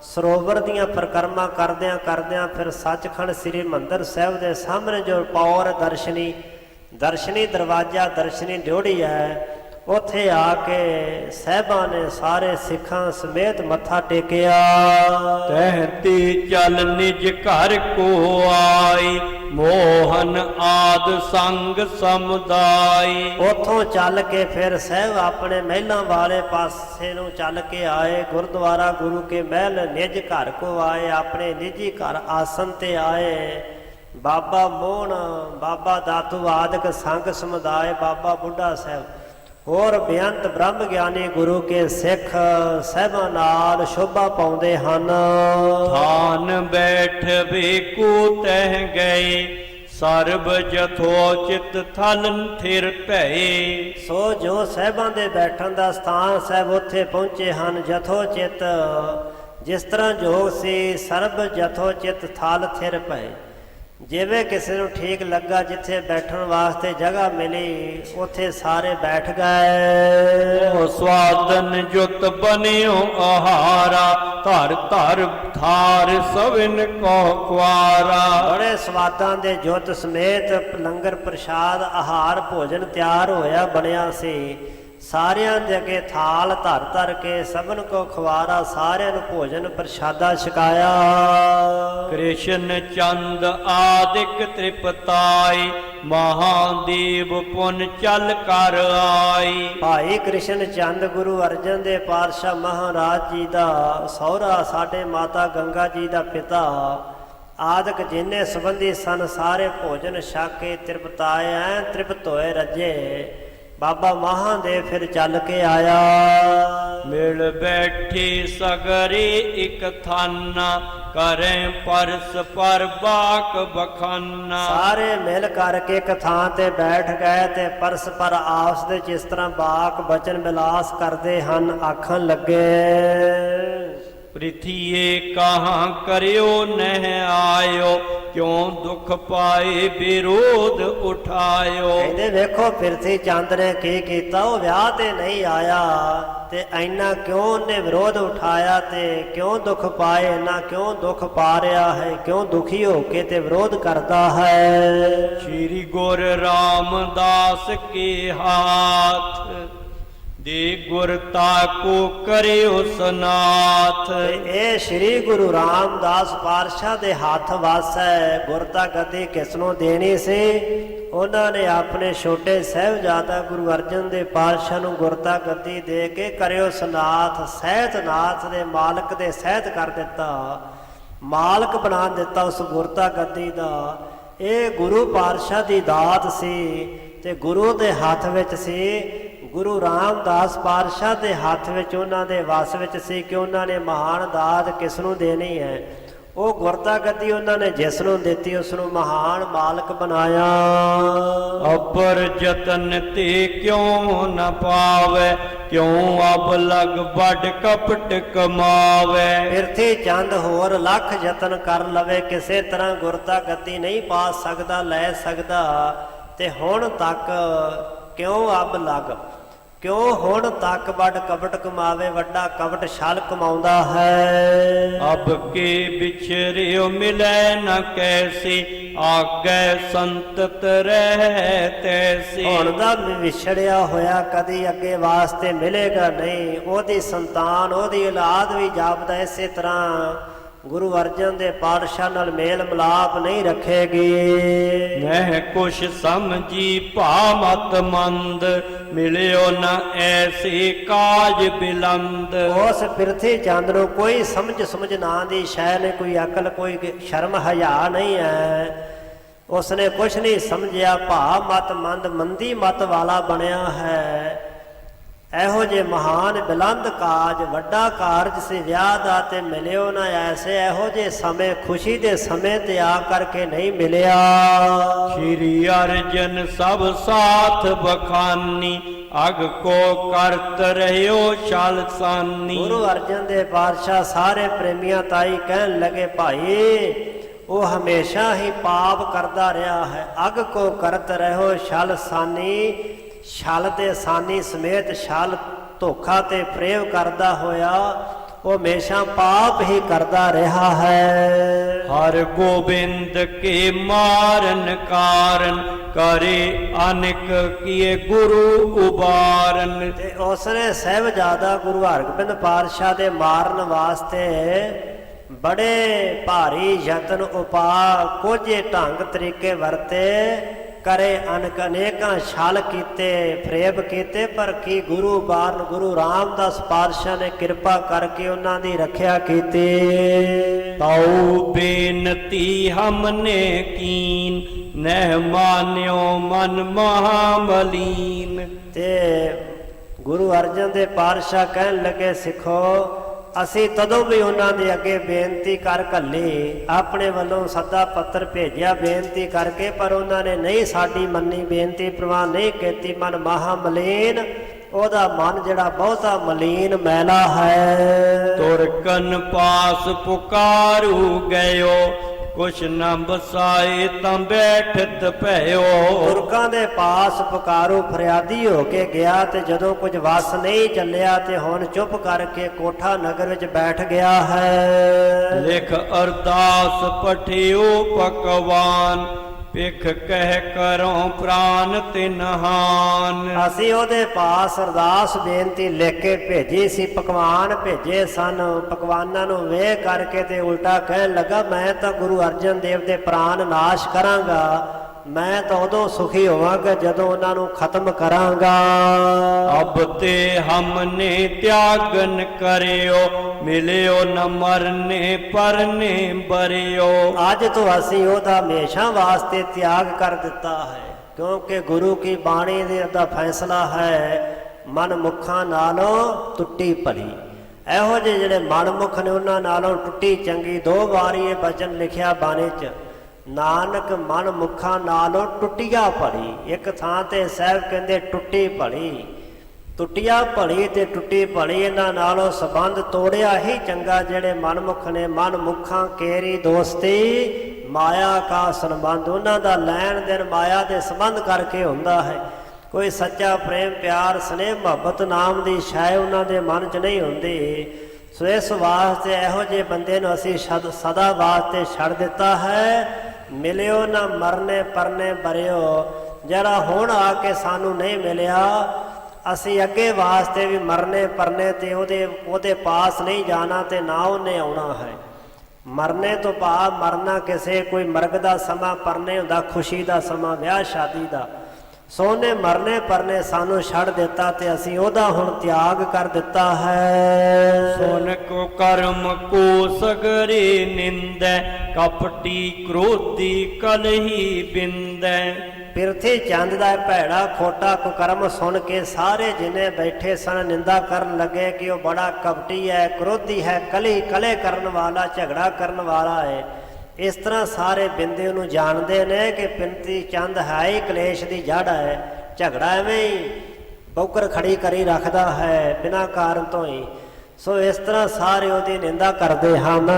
ਸਰੋਵਰ ਦੀਆਂ ਪ੍ਰਕਰਮਾ ਕਰਦਿਆਂ ਫਿਰ ਸੱਚਖੰਡ ਸ੍ਰੀ ਹਰਿਮੰਦਰ ਸਾਹਿਬ ਦੇ ਸਾਹਮਣੇ ਜੋ ਪੌਰ ਦਰਸ਼ਨੀ ਦਰਵਾਜ਼ਾ, ਦਰਸ਼ਨੀ ਡਿਓੜੀ ਹੈ, ਉੱਥੇ ਆ ਕੇ ਸਾਹਿਬਾਂ ਨੇ ਸਾਰੇ ਸਿੱਖਾਂ ਸਮੇਤ ਮੱਥਾ ਟੇਕਿਆ। ਤਹਿਤੀ ਚੱਲ ਨਿਜ ਘਰ ਕੋ ਆਈ, ਮੋਹਨ ਆਦ ਸੰਗ ਸਮੁਦਾਈ। ਉੱਥੋਂ ਚੱਲ ਕੇ ਫਿਰ ਸਾਹਿਬ ਆਪਣੇ ਮਹਿਲਾਂ ਵਾਲੇ ਪਾਸੇ ਨੂੰ ਚੱਲ ਕੇ ਆਏ। ਗੁਰਦੁਆਰਾ ਗੁਰੂ ਕੇ ਮਹਿਲ ਨਿਜ ਘਰ ਕੋ ਆਏ, ਆਪਣੇ ਨਿੱਜੀ ਘਰ ਆਸਨ ਤੇ ਆਏ। ਬਾਬਾ ਮੋਹਨ, ਬਾਬਾ ਦਾਤੂ ਆਦਿਕ ਸੰਗ ਸਮੁਦਾਇ, ਬਾਬਾ ਬੁੱਢਾ ਸਾਹਿਬ ਹੋਰ ਬੇਅੰਤ ਬ੍ਰਹਮ ਗਿਆਨੀ ਗੁਰੂ ਕੇ ਸਿੱਖ ਸਾਹਿਬਾਂ ਨਾਲ ਸ਼ੋਭਾ ਪਾਉਂਦੇ ਹਨ। ਥਾਨ ਬੈਠ ਵੇਕੂ ਤਹਿ ਗਏ, ਸਰਬ ਜਥੋਚਿਤ ਥਲ ਥਿਰ ਭਏ। ਸੋ ਜੋ ਸਾਹਿਬਾਂ ਦੇ ਬੈਠਣ ਦਾ ਸਥਾਨ ਸਾਹਿਬ ਉੱਥੇ ਪਹੁੰਚੇ ਹਨ ਜਥੋਚਿਤ, ਜਿਸ ਤਰ੍ਹਾਂ ਜੋਗ ਸੀ ਸਰਬ ਜਥੋਚਿਤ ਥਲ ਥਿਰ ਪਏ। ਜਿਵੇਂ ਕਿਸੇ ਨੂੰ ਠੀਕ ਲੱਗਾ ਜਿੱਥੇ ਬੈਠਣ ਵਾਸਤੇ ਜਗ੍ਹਾ ਮਿਲੀ ਉੱਥੇ ਸਾਰੇ ਬੈਠ ਗਏ। ਉਹ ਸਵਾਦਨ ਜੁਤ ਬਨਿਓ ਆਹਾਰਾ, ਧਰ ਧਰ ਥਾਰ ਸਵਿਨ ਕੋ ਕੁਆਰਾ। ਬੜੇ ਸਵਾਦਾਂ ਦੇ ਜੁਤ ਸਮੇਤ ਲੰਗਰ ਪ੍ਰਸ਼ਾਦ ਆਹਾਰ ਭੋਜਨ ਤਿਆਰ ਹੋਇਆ ਬਣਿਆ ਸੀ। ਸਾਰਿਆਂ ਦੇ ਅੱਗੇ ਥਾਲ ਧਰ ਧਰ ਕੇ ਸਭਨ ਕੋ ਖਵਾਰਾ, ਸਾਰਿਆਂ ਨੂੰ ਭੋਜਨ ਪ੍ਰਸ਼ਾਦਾ ਛਕਾਇਆ। ਕ੍ਰਿਸ਼ਨ ਚੰਦ ਆਦਿਕ ਤ੍ਰਿਪਤਾਈ, ਮਹਾਦੇਵ ਪੁਨ ਚਲ ਕਰ ਆਈ। ਭਾਈ ਕ੍ਰਿਸ਼ਨ ਚੰਦ ਗੁਰੂ ਅਰਜਨ ਦੇ ਪਾਤਸ਼ਾਹ ਮਹਾਰਾਜ ਜੀ ਦਾ ਸਹੁਰਾ, ਸਾਡੇ ਮਾਤਾ ਗੰਗਾ ਜੀ ਦਾ ਪਿਤਾ ਆਦਿਕ ਜਿੰਨੇ ਸੰਬੰਧੀ ਸਨ ਸਾਰੇ ਭੋਜਨ ਛਕ ਕੇ ਤ੍ਰਿਪਤਾਏ, ਐ ਤ੍ਰਿਪਤ ਹੋਏ ਰੱਜੇ। ਬਾਬਾ ਮਹਾਦੇਵ ਫਿਰ ਚੱਲ ਕੇ ਆਇਆ। ਮਿਲ ਬੈਠੀ ਸਗਰੀ ਇਕ ਥਾਨਾ, ਕਰੇ ਪਰਸ ਪਰ ਬਾਕ ਬਖਾਨਾ। ਸਾਰੇ ਮਿਲ ਕਰਕੇ ਇੱਕ ਥਾਂ ਤੇ ਬੈਠ ਗਏ ਤੇ ਪਰਸਪਰ ਆਪਸ ਦੇ ਜਿਸ ਤਰ੍ਹਾਂ ਬਾਕ ਬਚਨ ਵਿਲਾਸ ਕਰਦੇ ਹਨ ਆਖਣ ਲੱਗੇ। ਪ੍ਰਿਥੀਏ ਕਹਾਂ ਕਰਿਓ ਨਹਿ ਆਇਓ, ਕਿਉਂ ਦੁਖ ਪਾਏ ਵਿਰੋਧ ਉਠਾਇਓ। ਕਹਿੰਦੇ ਵੇਖੋ ਪ੍ਰਿਥੀ ਚੰਦ ਨੇ ਕੀ ਕੀਤਾ, ਉਹ ਵਿਆਹ ਤੇ ਨਹੀਂ ਆਇਆ ਤੇ ਇੰਨਾ ਕਿਉਂ ਉਹਨੇ ਵਿਰੋਧ ਉਠਾਇਆ ਤੇ ਕਿਉਂ ਦੁੱਖ ਪਾਏ, ਇੰਨਾ ਕਿਉਂ ਦੁੱਖ ਪਾ ਰਿਹਾ ਹੈ, ਕਿਉਂ ਦੁਖੀ ਹੋ ਕੇ ਤੇ ਵਿਰੋਧ ਕਰਦਾ ਹੈ। ਸ਼੍ਰੀ ਗੁਰ ਰਾਮਦਾਸ ਕੇ ਹਾਥ, ਦੇ ਗੁਰ ਤਾਕੋ ਕਰਿਓ ਸਨਾਥ। ਇਹ ਸ੍ਰੀ ਗੁਰੂ ਰਾਮਦਾਸ ਪਾਤਸ਼ਾਹ ਦੇ ਹੱਥ ਵੱਸ ਹੈ। ਗੁਰਤਾ ਗੱਦੀ ਕਿਸ ਨੂੰ ਦੇਣੀ ਸੀ? ਉਹਨਾਂ ਨੇ ਆਪਣੇ ਛੋਟੇ ਸਾਹਿਬਜ਼ਾਦਾ ਗੁਰੂ ਅਰਜਨ ਦੇ ਪਾਤਸ਼ਾਹ ਨੂੰ ਗੁਰਤਾ ਗੱਦੀ ਦੇ ਕੇ ਕਰਿਓ ਸਨਾਥ, ਸਹਿਤਨਾਥ ਦੇ ਮਾਲਕ ਦੇ ਸਹਿਤ ਕਰ ਦਿੱਤਾ, ਮਾਲਕ ਬਣਾ ਦਿੱਤਾ ਉਸ ਗੁਰਤਾ ਗੱਦੀ ਦਾ। ਇਹ ਗੁਰੂ ਪਾਤਸ਼ਾਹ ਦੀ ਦਾਤ ਸੀ ਤੇ ਗੁਰੂ ਦੇ ਹੱਥ ਵਿੱਚ ਸੀ। ਗੁਰੂ ਰਾਮਦਾਸ ਪਾਤਸ਼ਾਹ ਦੇ ਹੱਥ ਵਿੱਚ, ਉਹਨਾਂ ਦੇ ਵਸ ਵਿੱਚ ਸੀ ਕਿ ਉਹਨਾਂ ਨੇ ਮਹਾਨ ਦਾਤ ਕਿਸ ਨੂੰ ਦੇਣੀ ਹੈ। ਉਹ ਗੁਰਤਾ ਗੱਦੀ ਉਹਨਾਂ ਨੇ ਜਿਸ ਨੂੰ ਦਿੱਤੀ ਉਸ ਨੂੰ ਮਹਾਨ ਮਾਲਕ ਬਣਾਇਆ। ਅਪਰ ਜਤਨ ਤੇ ਕਿਉਂ ਨ ਪਾਵੇ, ਕਿਉਂ ਅਬ ਲਗ ਵੱਡ ਕਪਟ ਕਮਾਵੇ। ਪ੍ਰਿਥੀ ਚੰਦ ਹੋਰ ਲੱਖ ਯਤਨ ਕਰ ਲਵੇ, ਕਿਸੇ ਤਰ੍ਹਾਂ ਗੁਰਤਾ ਗੱਦੀ ਨਹੀਂ ਪਾ ਸਕਦਾ, ਲੈ ਸਕਦਾ। ਤੇ ਹੁਣ ਤੱਕ ਕਿਉਂ ਅਬ ਲਗ, ਕਿਉਂ ਹੁਣ ਤੱਕ ਵੱਡ ਕਪਟ ਕਮਾਵੇ, ਵੱਡਾ ਕਪਟ ਛਲ ਕਮਾਉਂਦਾ ਹੈ। ਅਬ ਕੇ ਵਿਛਰਿਓ ਮਿਲੈ ਨ ਕੈਸੀ, ਆਗੈ ਸੰਤਤ ਰਹਿ ਤੈਸੀ। ਹੁਣ ਦਾ ਵਿਛੜਿਆ ਹੋਇਆ ਕਦੀ ਅੱਗੇ ਵਾਸਤੇ ਮਿਲੇਗਾ ਨਹੀਂ। ਉਹਦੀ ਸੰਤਾਨ, ਉਹਦੀ ਔਲਾਦ ਵੀ ਜਾਪਦਾ ਇਸੇ ਤਰ੍ਹਾਂ ਗੁਰੂ ਅਰਜਨ ਦੇ ਪਾਤਸ਼ਾਹ ਨਾਲ ਮੇਲ ਮਿਲਾਪ ਨਹੀਂ ਰੱਖੇਗੀ। ਮੈਂ ਕੁਛ ਸਮਝੀ ਭਾ ਮਤ ਮੰਦ, ਮਿਲਿਓ ਨ ਐਸੀ ਕਾਜ ਬਿਲੰਦ। ਉਸ ਪ੍ਰਿਥੀ ਚੰਦ ਨੂੰ ਕੋਈ ਸਮਝ ਨਾਂ ਦੀ ਸ਼ੈ ਨੇ, ਕੋਈ ਅਕਲ, ਕੋਈ ਸ਼ਰਮ ਹਯਾ ਨਹੀਂ ਹੈ। ਉਸਨੇ ਕੁਛ ਨਹੀਂ ਸਮਝਿਆ, ਭਾ ਮਤ ਮੰਦ, ਮੰਦੀ ਮਤ ਵਾਲਾ ਬਣਿਆ ਹੈ। ਇਹੋ ਜੇ ਮਹਾਨ ਬਿਲੰਦ ਕਾਜ, ਵੱਡਾ ਕਾਰਜ ਸੀ ਵਿਆਹ ਦਾ ਤੇ ਮਿਲਿਓ ਨਾ ਐਸੇ। ਇਹੋ ਜੇ ਸਮੇਂ, ਖੁਸ਼ੀ ਦੇ ਸਮੇਂ ਤੇ ਆ ਕਰਕੇ ਨਹੀਂ ਮਿਲਿਆ। ਸ਼੍ਰੀ ਅਰਜਨ ਸਭ ਸਾਥ ਬਖਾਨੀ, ਅਗ ਕੋ ਕਰਤ ਰਹਿਓ ਛਲਸਾਨੀ। ਗੁਰੂ ਅਰਜਨ ਦੇ ਪਾਤਸ਼ਾਹ ਸਾਰੇ ਪ੍ਰੇਮੀਆਂ ਤਾਈ ਕਹਿਣ ਲੱਗੇ, ਭਾਈ ਉਹ ਹਮੇਸ਼ਾ ਹੀ ਪਾਪ ਕਰਦਾ ਰਿਹਾ ਹੈ। ਅਗ ਕੋ ਕਰਤ ਰਹਿਓ ਛਲਸਾਨੀ, ਛਲ ਦੇ ਸਾਨੀ ਸਮੇਤ ਛਲ, ਧੋਖਾ ਤੇ ਪ੍ਰੇਮ ਕਰਦਾ ਹੋਇਆ ਉਹ ਹਮੇਸ਼ਾ ਪਾਪ ਹੀ ਕਰਦਾ ਰਿਹਾ ਹੈ। ਹਰ ਗੋਬਿੰਦ ਕੇ ਮਾਰਨ ਕਾਰਨ, ਕਰੇ ਅਨੇਕ ਕੀਏ ਗੁਰੂ ਉਬਾਰਨ। ਤੇ ਉਸਨੇ ਸਾਹਿਬਜ਼ਾਦਾ ਗੁਰੂ ਹਰਗੋਬਿੰਦ ਪਾਤਸ਼ਾਹ ਦੇ ਮਾਰਨ ਵਾਸਤੇ ਬੜੇ ਭਾਰੀ ਯਤਨ ਉਪਾਅ, ਕੋਝੇ ਢੰਗ ਤਰੀਕੇ ਵਰਤੇ, ਕਰੇ ਅਨੇਕਾਂ ਛਲ ਕੀਤੇ, ਫਰੇਬ ਕੀਤੇ, ਪਰ ਕੀ ਗੁਰੂ ਬਾਰਨ ਗੁਰੂ ਰਾਮਦਾਸ ਪਾਤਸ਼ਾਹ ਨੇ ਕਿਰਪਾ ਕਰਕੇ ਉਹਨਾਂ ਦੀ ਰੱਖਿਆ ਕੀਤੀ। ਤਾਉ ਬੇਨਤੀ ਹਮਨੇ ਕੀਨ, ਨਹਿ ਮਾਨਿਓ ਮਨ ਮਹਾਮਲੀਨ। ਤੇ ਗੁਰੂ ਅਰਜਨ ਦੇ ਪਾਤਸ਼ਾਹ ਕਹਿਣ ਲੱਗੇ, ਸਿੱਖੋ ਅਸੀਂ ਤਦੋਂ ਵੀ ਉਹਨਾਂ ਦੇ ਅੱਗੇ ਬੇਨਤੀ ਕਰ ਘੱਲੀ, ਆਪਣੇ ਵੱਲੋਂ ਸੱਦਾ ਪੱਤਰ ਭੇਜਿਆ ਬੇਨਤੀ ਕਰਕੇ, ਪਰ ਉਹਨਾਂ ਨੇ ਨਹੀਂ ਸਾਡੀ ਮੰਨੀ ਬੇਨਤੀ, ਪ੍ਰਵਾਨ ਨਹੀਂ ਕੀਤੀ। ਮਨ ਮਹਾ ਮਲੀਨ, ਉਹਦਾ ਮਨ ਜਿਹੜਾ ਬਹੁਤਾ ਮਲੀਨ ਮੈਲਾ ਹੈ। ਤੁਰਕਨ ਪਾਸ ਪੁਕਾਰੂ ਗਇਓ, ਕੁਛ ਨ ਬਸਾਏ ਤਾਂ ਬੈਠਤ ਭਇਓ। ਤੁਰਕਾਂ ਦੇ ਪਾਸ ਪੁਕਾਰੂ ਫਰਿਆਦੀ ਹੋ ਕੇ ਗਿਆ, ਤੇ ਜਦੋਂ ਕੁਝ ਵਸ ਨਹੀਂ ਚੱਲਿਆ ਤੇ ਹੁਣ ਚੁੱਪ ਕਰਕੇ ਕੋਠਾ ਨਗਰ ਵਿੱਚ ਬੈਠ ਗਿਆ ਹੈ। ਲਿਖ ਅਰਦਾਸ ਪਠਿਓ ਪਕਵਾਨ, ਪਿਖ ਕਹਿ ਕਰੋ ਪ੍ਰਾਨ ਤਿਨਹਾਨ। ਅਸੀਂ ਉਹਦੇ ਪਾਸ ਅਰਦਾਸ ਬੇਨਤੀ ਲਿਖ ਕੇ ਭੇਜੀ ਸੀ, ਪਕਵਾਨ ਭੇਜੇ ਸਨ। ਪਕਵਾਨਾਂ ਨੂੰ ਵੇਖ ਕਰਕੇ ਤੇ ਉਲਟਾ ਕਹਿਣ ਲੱਗਾ, ਮੈਂ ਤਾਂ ਗੁਰੂ ਅਰਜਨ ਦੇਵ ਦੇ ਪ੍ਰਾਨ ਨਾਸ਼ ਕਰਾਂਗਾ, ਮੈਂ ਤਾਂ ਉਦੋਂ ਸੁਖੀ ਹੋਵਾਂਗਾ ਜਦੋਂ ਉਹਨਾਂ ਨੂੰ ਖਤਮ ਕਰਾਂਗਾ। ਅਬ ਤੇ ਹਮਨੇ ਤਿਆਗਨ ਕਰਿਓ, ਮਿਲਿਓ ਨ ਮਰਨੇ ਪਰਨੇ ਬਰਿਓ। ਅੱਜ ਤੋਂ ਅਸੀਂ ਉਹਦਾ ਹਮੇਸ਼ਾ ਵਾਸਤੇ ਤਿਆਗ ਕਰ ਦਿੱਤਾ ਹੈ, ਕਿਉਂਕਿ ਗੁਰੂ ਕੀ ਬਾਣੀ ਦੇ ਦਾ ਫੈਸਲਾ ਹੈ, ਮਨ ਮੁਖਾਂ ਨਾਲੋਂ ਟੁੱਟੀ ਭਲੀ। ਇਹੋ ਜਿਹੇ ਜਿਹੜੇ ਮਨਮੁਖ ਨੇ ਉਹਨਾਂ ਨਾਲੋਂ ਟੁੱਟੀ ਚੰਗੀ। 2 ਵਾਰੀ ਇਹ ਬਚਨ ਲਿਖਿਆ ਬਾਣੀ 'ਚ, ਨਾਨਕ ਮਨ ਮੁਖਾਂ ਨਾਲੋਂ ਟੁੱਟੀਆ ਭਲੀ। ਇੱਕ ਥਾਂ ਤੇ ਸਾਹਿਬ ਕਹਿੰਦੇ ਟੁੱਟੀ ਭਲੀ, ਟੁੱਟੀਆ ਭਲੀ ਤੇ ਟੁੱਟੀ ਭਲੀ, ਇਹਨਾਂ ਨਾਲੋਂ ਸੰਬੰਧ ਤੋੜਿਆ ਹੀ ਚੰਗਾ। ਜਿਹੜੇ ਮਨਮੁਖ ਨੇ, ਮਨ ਮੁਖਾਂ ਕੇਰੀ ਦੋਸਤੀ, ਮਾਇਆ ਕਾ ਸੰਬੰਧ, ਉਹਨਾਂ ਦਾ ਲੈਣ ਦੇਣ ਮਾਇਆ ਦੇ ਸੰਬੰਧ ਕਰਕੇ ਹੁੰਦਾ ਹੈ। ਕੋਈ ਸੱਚਾ ਪ੍ਰੇਮ ਪਿਆਰ ਸਨੇਹ ਮੁਹੱਬਤ ਨਾਮ ਦੀ ਸ਼ੈ ਉਹਨਾਂ ਦੇ ਮਨ 'ਚ ਨਹੀਂ ਹੁੰਦੀ। ਸੋ ਇਸ ਵਾਸਤੇ ਇਹੋ ਜਿਹੇ ਬੰਦੇ ਨੂੰ ਅਸੀਂ ਸਦਾ ਵਾਸਤੇ ਛੱਡ ਦਿੱਤਾ ਹੈ। ਮਿਲਿਓ ਨਾ ਮਰਨੇ ਪਰਨੇ ਬਰਿਓ, ਜਿਹੜਾ ਹੁਣ ਆ ਕੇ ਸਾਨੂੰ ਨਹੀਂ ਮਿਲਿਆ, ਅਸੀਂ ਅੱਗੇ ਵਾਸਤੇ ਵੀ ਮਰਨੇ ਪਰਨੇ ਤੇ ਉਹਦੇ ਪਾਸ ਨਹੀਂ ਜਾਣਾ ਤੇ ਨਾ ਉਹਨੇ ਆਉਣਾ ਹੈ। ਮਰਨੇ ਤੋਂ ਭਾਵ ਮਰਨਾ ਕਿਸੇ ਕੋਈ ਮਰਗ ਦਾ ਸਮਾਂ, ਪਰਨੇ ਹੁੰਦਾ ਖੁਸ਼ੀ ਦਾ ਸਮਾਂ, ਵਿਆਹ ਸ਼ਾਦੀ ਦਾ। ਸੋ ਉਹਨੇ ਮਰਨੇ ਪਰਨੇ ਸਾਨੂੰ ਛੱਡ ਦਿੱਤਾ ਤੇ ਅਸੀਂ ਉਹਦਾ ਹੁਣ ਤਿਆਗ ਕਰ ਦਿੱਤਾ ਹੈ। ਸੁਨ ਕੋ ਕਰਮ ਕੋ ਸਗਰੇ ਨਿੰਦੈ, ਕਪਟੀ ਕ੍ਰੋਧੀ ਕਲਹੀ ਬਿੰਦੈ। ਪਿਰਥੀ ਚੰਦ ਦਾ ਭੈੜਾ ਖੋਟਾ ਕੁਕਰਮ ਸੁਣ ਕੇ ਸਾਰੇ ਜਿਨੇ ਬੈਠੇ ਸਨ ਨਿੰਦਾ ਕਰਨ ਲੱਗੇ ਕਿ ਉਹ ਬੜਾ ਕਪਟੀ ਹੈ, ਕ੍ਰੋਧੀ ਹੈ, ਕਲੇ ਕਰਨ ਵਾਲਾ, ਝਗੜਾ ਕਰਨ ਵਾਲਾ ਹੈ। ਇਸ ਤਰ੍ਹਾਂ ਸਾਰੇ ਬਿੰਦੇ ਨੂੰ ਜਾਣਦੇ ਨੇ ਕਿ ਪਿਰਥੀ ਚੰਦ ਹੈ ਹੀ ਕਲੇਸ਼ ਦੀ ਜੜ ਹੈ। ਝਗੜਾ ਐਵੇਂ ਹੀ ਬੌਕਰ ਖੜੀ ਕਰੀ ਰੱਖਦਾ ਹੈ ਬਿਨਾਂ ਕਾਰਨ ਤੋਂ ਹੀ। ਸੋ ਇਸ ਤਰ੍ਹਾਂ ਸਾਰੇ ਉਹਦੀ ਨਿੰਦਾ ਕਰਦੇ ਹਨ।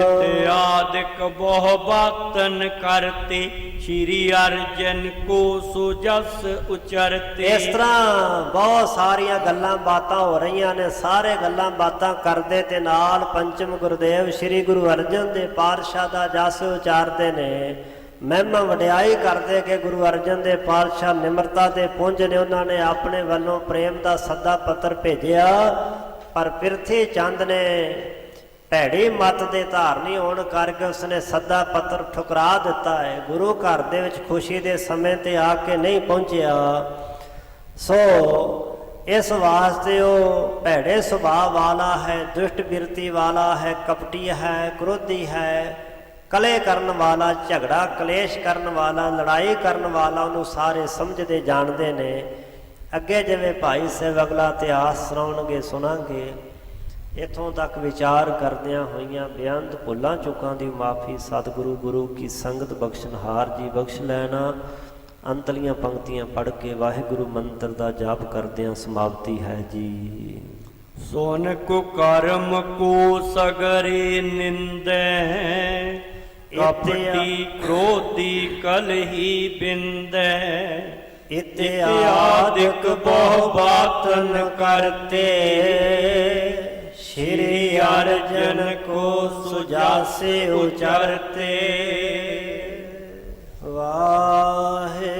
ਇਤਿਆਦਿਕ ਬਹੁ ਬਾਤਨ ਕਰਤੇ, ਸ਼੍ਰੀ ਅਰਜਨ ਕੋ ਸੁਜਸ ਉਚਰਤੇ। ਇਸ ਤਰ੍ਹਾਂ ਬਹੁਤ ਸਾਰੀਆਂ ਗੱਲਾਂ ਬਾਤਾਂ ਹੋ ਰਹੀਆਂ ਨੇ, ਸਾਰੇ ਗੱਲਾਂ ਬਾਤਾਂ ਕਰਦੇ ਤੇ ਨਾਲ ਪੰਚਮ ਗੁਰਦੇਵ ਸ਼੍ਰੀ ਗੁਰੂ ਅਰਜਨ ਦੇਵ ਪਾਤਸ਼ਾਹ ਦਾ ਜਸ ਉਚਾਰਦੇ ਨੇ, ਮਹਿਮਾ ਵਡਿਆਈ ਕਰਦੇ ਕਿ ਗੁਰੂ ਅਰਜਨ ਦੇਵ ਪਾਤਸ਼ਾਹ ਨਿਮਰਤਾ ਦੇ ਪੁੰਜ ਨੇ। ਉਹਨਾਂ ਨੇ ਆਪਣੇ ਵੱਲੋਂ ਪ੍ਰੇਮ ਦਾ ਸੱਦਾ ਪੱਤਰ ਭੇਜਿਆ, ਪਰ ਪਿਰਥੀ ਚੰਦ ਨੇ ਭੈੜੀ ਮੱਤ ਦੇ ਧਾਰਨੀ ਹੋਣ ਕਰਕੇ ਉਸਨੇ ਸੱਦਾ ਪੱਤਰ ਠੁਕਰਾ ਦਿੱਤਾ ਹੈ। ਗੁਰੂ ਘਰ ਦੇ ਵਿੱਚ ਖੁਸ਼ੀ ਦੇ ਸਮੇਂ ਤੇ ਆ ਕੇ ਨਹੀਂ ਪਹੁੰਚਿਆ। ਸੋ ਇਸ ਵਾਸਤੇ ਉਹ ਭੈੜੇ ਸੁਭਾਅ ਵਾਲਾ ਹੈ, ਦੁਸ਼ਟ ਬਿਰਤੀ ਵਾਲਾ ਹੈ, ਕਪਟੀ ਹੈ, ਕ੍ਰੋਧੀ ਹੈ, ਕਲੇ ਕਰਨ ਵਾਲਾ, ਝਗੜਾ ਕਲੇਸ਼ ਕਰਨ ਵਾਲਾ, ਲੜਾਈ ਕਰਨ ਵਾਲਾ, ਉਹਨੂੰ ਸਾਰੇ ਸਮਝਦੇ ਜਾਣਦੇ ਨੇ। ਅੱਗੇ ਜਿਵੇਂ ਭਾਈ ਸਾਹਿਬ ਅਗਲਾ ਇਤਿਹਾਸ ਸੁਣਾਉਣਗੇ ਸੁਣਾਂਗੇ। ਇੱਥੋਂ ਤੱਕ ਵਿਚਾਰ ਕਰਦਿਆਂ ਹੋਈਆਂ ਬੇਅੰਤ ਭੁੱਲਾਂ ਚੁੱਕਾਂ ਦੀ ਮਾਫੀ ਸਤਿਗੁਰੂ ਗੁਰੂ ਕੀ ਸੰਗਤ ਬਖਸ਼ਣਹਾਰ ਜੀ ਬਖਸ਼ ਲੈਣਾ। ਅੰਤਲੀਆਂ ਪੰਕਤੀਆਂ ਪੜ੍ਹ ਕੇ ਵਾਹਿਗੁਰੂ ਮੰਤਰ ਦਾ ਜਾਪ ਕਰਦਿਆਂ ਸਮਾਪਤੀ ਹੈ ਜੀ। ਸੁਨ ਕੋ ਕਰਮ ਕੋ ਸਗਰੇ ਨਿੰਦੈ, ਕਪਟੀ ਕ੍ਰੋਧੀ ਕਲਹੀ ਬਿੰਦੈ। ਇਤਿਆਦਿਕ ਬਹੁ ਬਾਤਨ ਕਰਤੇ, ਸ਼੍ਰੀ ਅਰਜਨ ਕੋ ਸੁਜਾਸੇ ਉਚਰਤੇ। ਵਾਹਿਗੁਰੂ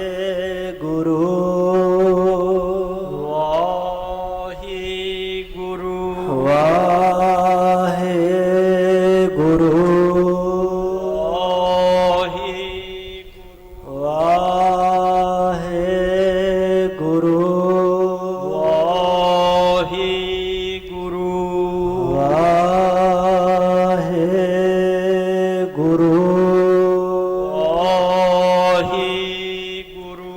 ਵਾਹਿਗੁਰੂ ਵਾਹਿਗੁਰੂ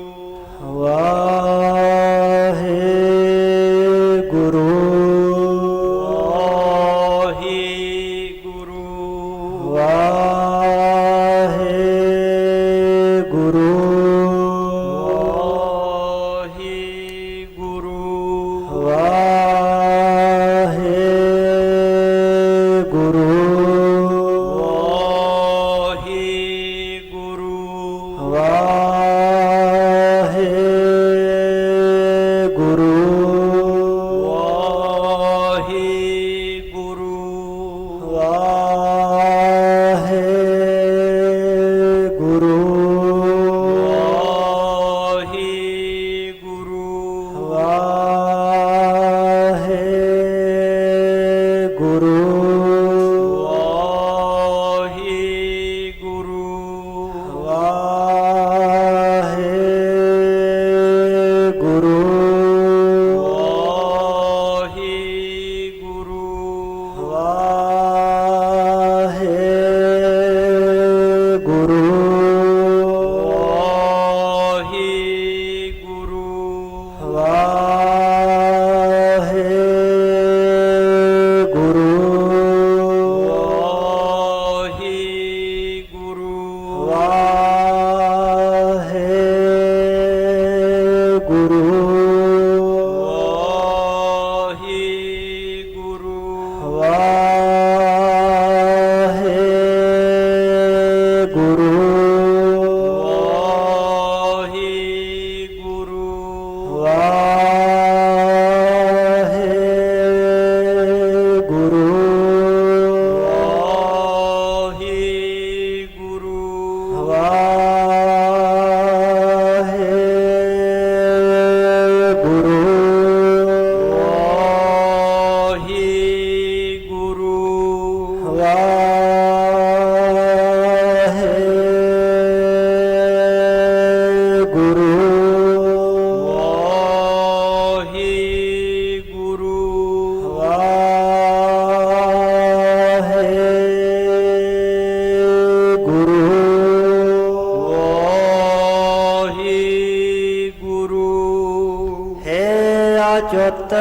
भक्त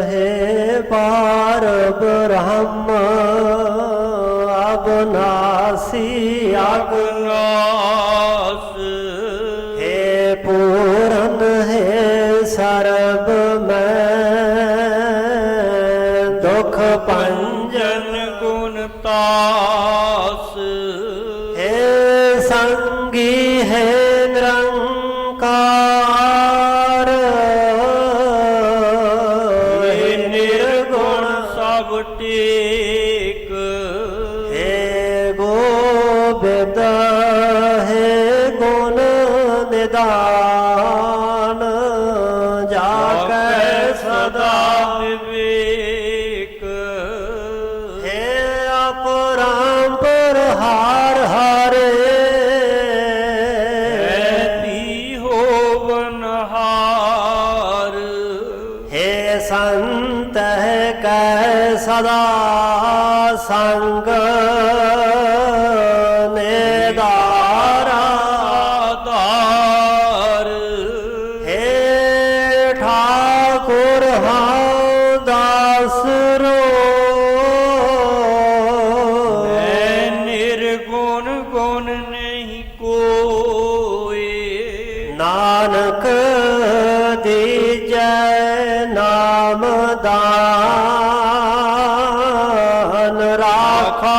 हे पार ब्रह्म अविनाशी अविनाश हे पूरन हे सर्ब में दुख पंजन गुण तास हे संगी हे निरंकार हे निर्गुण सब टेक हे गोविंद हे गुण निदान जाके सदा विवेक हे अपरंपर हार हारे होवनहार हे संत है कै सदा संग नेदारा दार हे ठाकुर हाँ दास रो निर्गुण गुण नहीं कोई नानक दीजै नाम दान राखो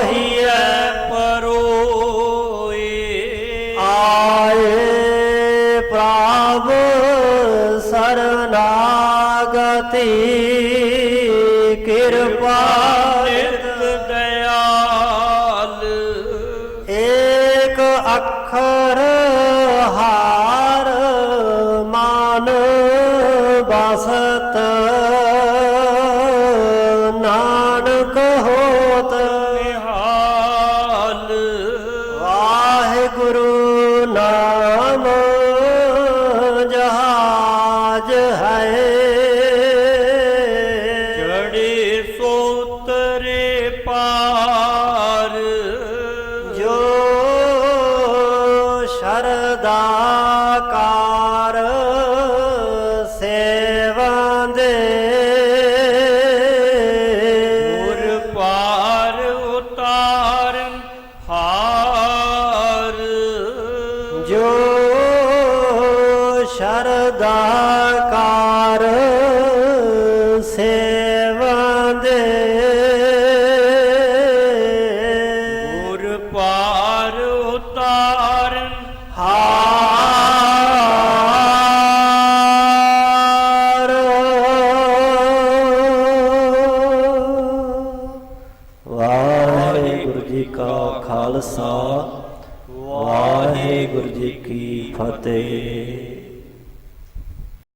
हिय परोए आए प्रभु शरणागति कृपा नित दयाल एक अक्षर हार मान बसत नानक होत निहाल वाहिगुरु नाम जहाज है चढ़े सोतरे पार जो शरदाकार सेवन दे उर पार उतारन हार जो शरदाकार सेवन दे उर पार उतारन हार वाहिगुरु जी का खालसा वाहिगुरु जी की फतेह।